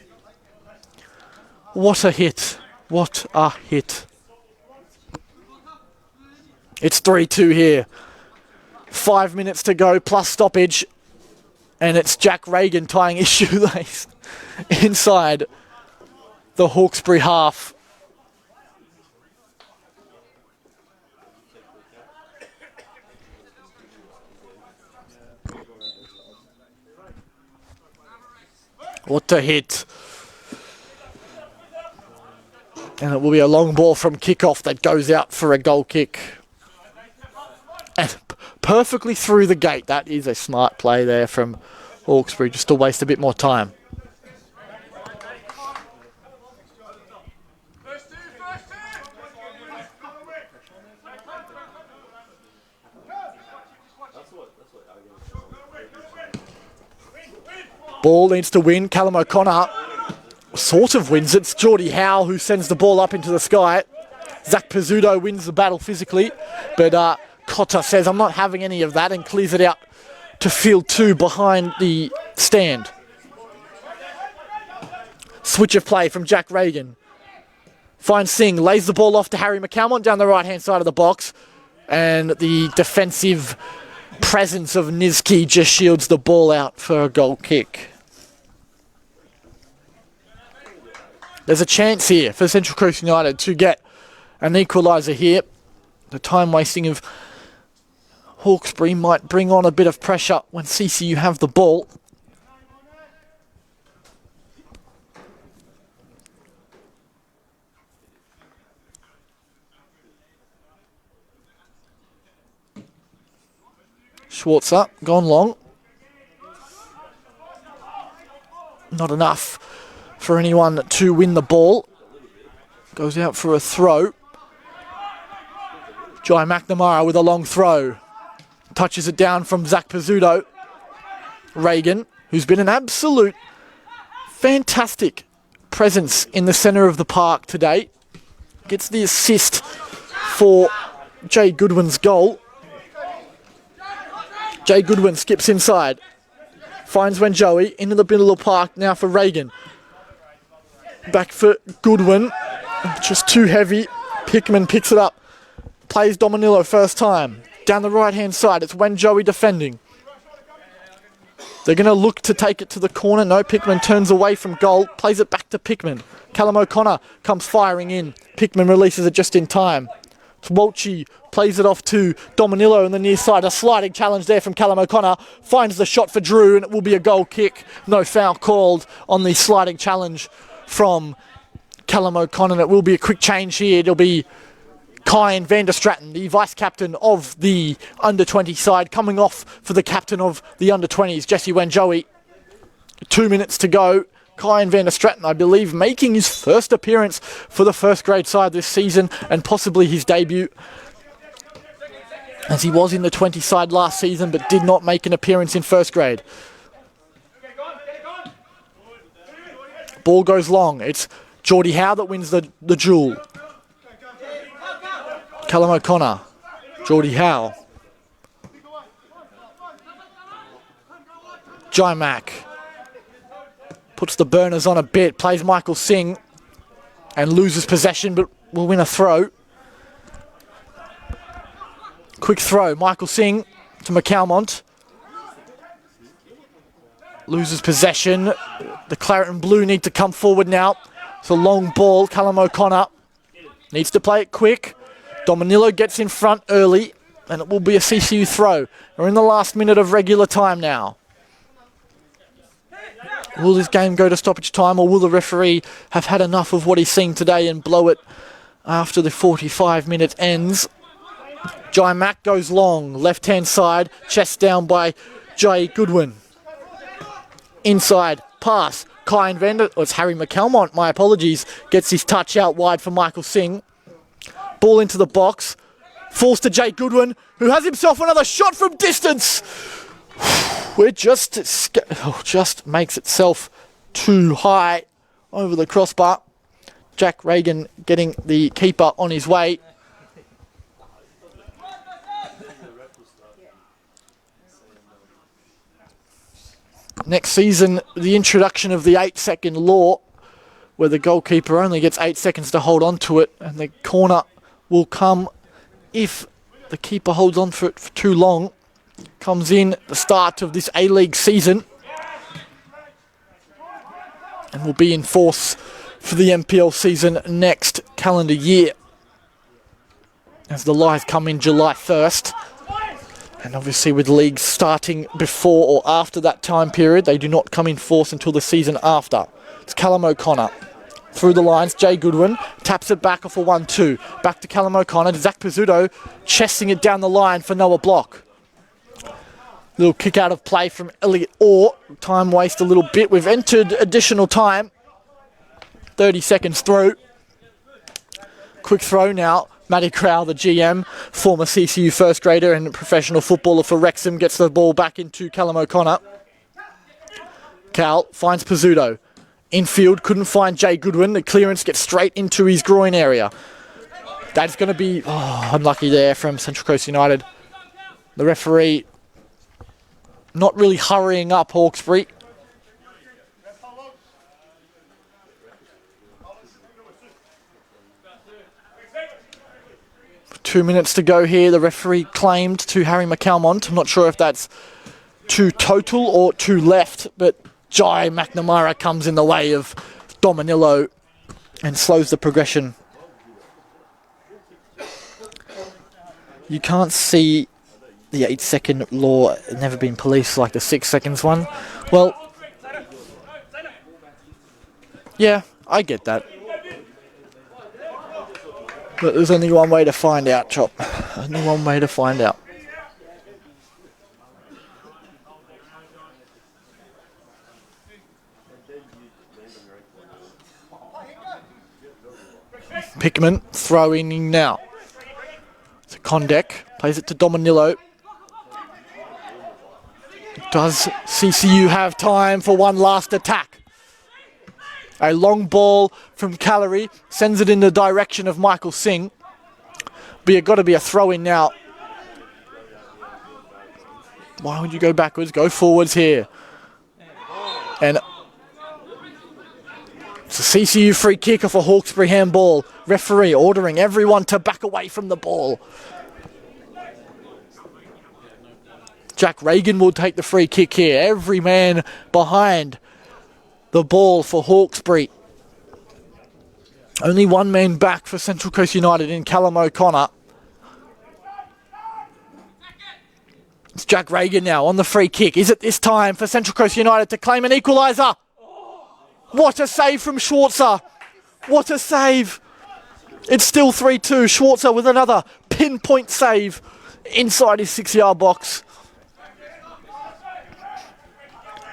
What a hit. What a hit. It's 3-2 here. 5 minutes to go plus stoppage. And it's Jack Reagan tying his shoelace inside the Hawkesbury half. What a hit. And it will be a long ball from kickoff that goes out for a goal kick. And perfectly through the gate. That is a smart play there from Hawkesbury, just to waste a bit more time. Ball needs to win. Callum O'Connor sort of wins it. It's Geordie Howe who sends the ball up into the sky. Zach Pizzuto wins the battle physically, but Cotter says, I'm not having any of that, and clears it out to field 2 behind the stand. Switch of play from Jack Reagan. Finds Singh, lays the ball off to Harry McCalmont down the right-hand side of the box, and the defensive presence of Nizki just shields the ball out for a goal kick. There's a chance here for Central Coast United to get an equaliser here. The time wasting of Hawkesbury might bring on a bit of pressure when CCU have the ball. Schwarzer, gone long. Not enough for anyone to win the ball. Goes out for a throw. Jai McNamara with a long throw. Touches it down from Zach Pizzuto. Reagan, who's been an absolute fantastic presence in the centre of the park today, gets the assist for Jay Goodwin's goal. Jay Goodwin skips inside. Finds Wanjoey into the middle of the park now for Reagan. Back for Goodwin. Just too heavy. Pickman picks it up. Plays Dominillo first time. Down the right-hand side, it's Wanjoey defending. They're going to look to take it to the corner. No, Pickman turns away from goal. Plays it back to Pickman. Callum O'Connor comes firing in. Pickman releases it just in time. Walchi plays it off to Dominillo on the near side. A sliding challenge there from Callum O'Connor. Finds the shot for Drew, and it will be a goal kick. No foul called on the sliding challenge from Callum O'Connor. It will be a quick change here. It'll be Kyan van der Stratton, the vice-captain of the under-20 side, coming off for the captain of the under-20s, Jesse Wanjoey. 2 minutes to go. Kyan van der Stratton, I believe, making his first appearance for the first grade side this season, and possibly his debut, as he was in the 20 side last season but did not make an appearance in first grade. Ball goes long. It's Geordie Howe that wins the duel. Callum O'Connor, Geordie Howe. Jai Mack puts the burners on a bit, plays Michael Singh and loses possession but will win a throw. Quick throw, Michael Singh to McCalmont. Loses possession. The Claret and Blue need to come forward now. It's a long ball. Callum O'Connor needs to play it quick. Dominillo gets in front early, and it will be a CCU throw. We're in the last minute of regular time now. Will this game go to stoppage time, or will the referee have had enough of what he's seen today and blow it after the 45 minutes ends? Jai Mack goes long, left-hand side, chest down by Jay Goodwin. Inside, pass, Kyan Vander, or it's Harry McCalmont, my apologies, gets his touch out wide for Michael Singh. Ball into the box, falls to Jay Goodwin, who has himself another shot from distance. It just makes itself too high over the crossbar. Jack Reagan getting the keeper on his way. Next season, the introduction of the 8-second law, where the goalkeeper only gets 8 seconds to hold on to it, and the corner will come if the keeper holds on for it for too long. Comes in the start of this A-League season and will be in force for the NPL season next calendar year, as the lies come in July 1st. And obviously with leagues starting before or after that time period, they do not come in force until the season after. It's Callum O'Connor. Through the lines, Jay Goodwin taps it back off a 1-2. Back to Callum O'Connor. Zach Pizzuto chesting it down the line for Noah Block. Little kick out of play from Elliot Orr. Time waste a little bit. We've entered additional time. 30 seconds through. Quick throw now. Matty Crowell, the GM, former CCU first grader and professional footballer for Wrexham, gets the ball back into Callum O'Connor. Cal finds Pizzuto. Infield, couldn't find Jay Goodwin. The clearance gets straight into his groin area. That's going to be unlucky there from Central Coast United. The referee not really hurrying up Hawkesbury. Two minutes to go here. The referee claimed to Harry McCalmont. I'm not sure if that's two total or two left, but Jai McNamara comes in the way of Dominillo and slows the progression. You can't see the 8-second law never been policed like the 6 seconds one. Well, yeah, I get that. But there's only one way to find out, Chop. Only one way to find out. Pickman throwing now. So Kondek plays it to Dominillo. Does CCU have time for one last attack? A long ball from Callery sends it in the direction of Michael Singh. But got to be a throw-in now. Why would you go backwards? Go forwards here. And it's a CCU free kick off a Hawkesbury handball. Referee ordering everyone to back away from the ball. Jack Reagan will take the free kick here. Every man behind the ball for Hawkesbury. Only one man back for Central Coast United in Callum O'Connor. It's Jack Reagan now on the free kick. Is it this time for Central Coast United to claim an equaliser? What a save from Schwarzer. What a save. It's still 3-2. Schwarzer with another pinpoint save inside his 6-yard box.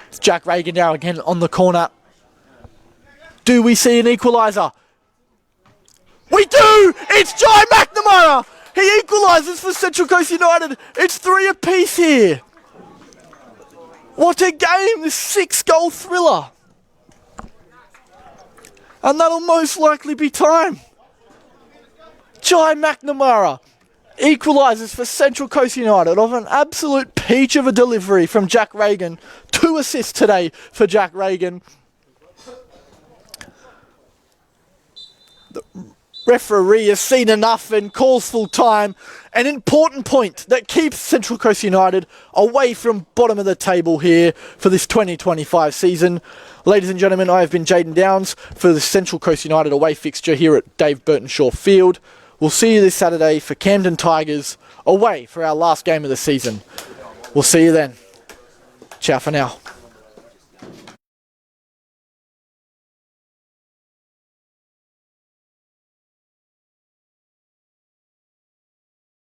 It's Jack Reagan now again on the corner. Do we see an equaliser? We do! It's Jai McNamara! He equalises for Central Coast United. It's 3 apiece here. What a game! This 6-goal thriller. And that'll most likely be time. Jai McNamara equalises for Central Coast United off an absolute peach of a delivery from Jack Reagan. 2 assists today for Jack Reagan. The referee has seen enough and calls full time. An important point that keeps Central Coast United away from bottom of the table here for this 2025 season. Ladies and gentlemen, I have been Jaden Downs for the Central Coast United away fixture here at Dave Burtonshaw Field. We'll see you this Saturday for Camden Tigers away for our last game of the season. We'll see you then. Ciao for now.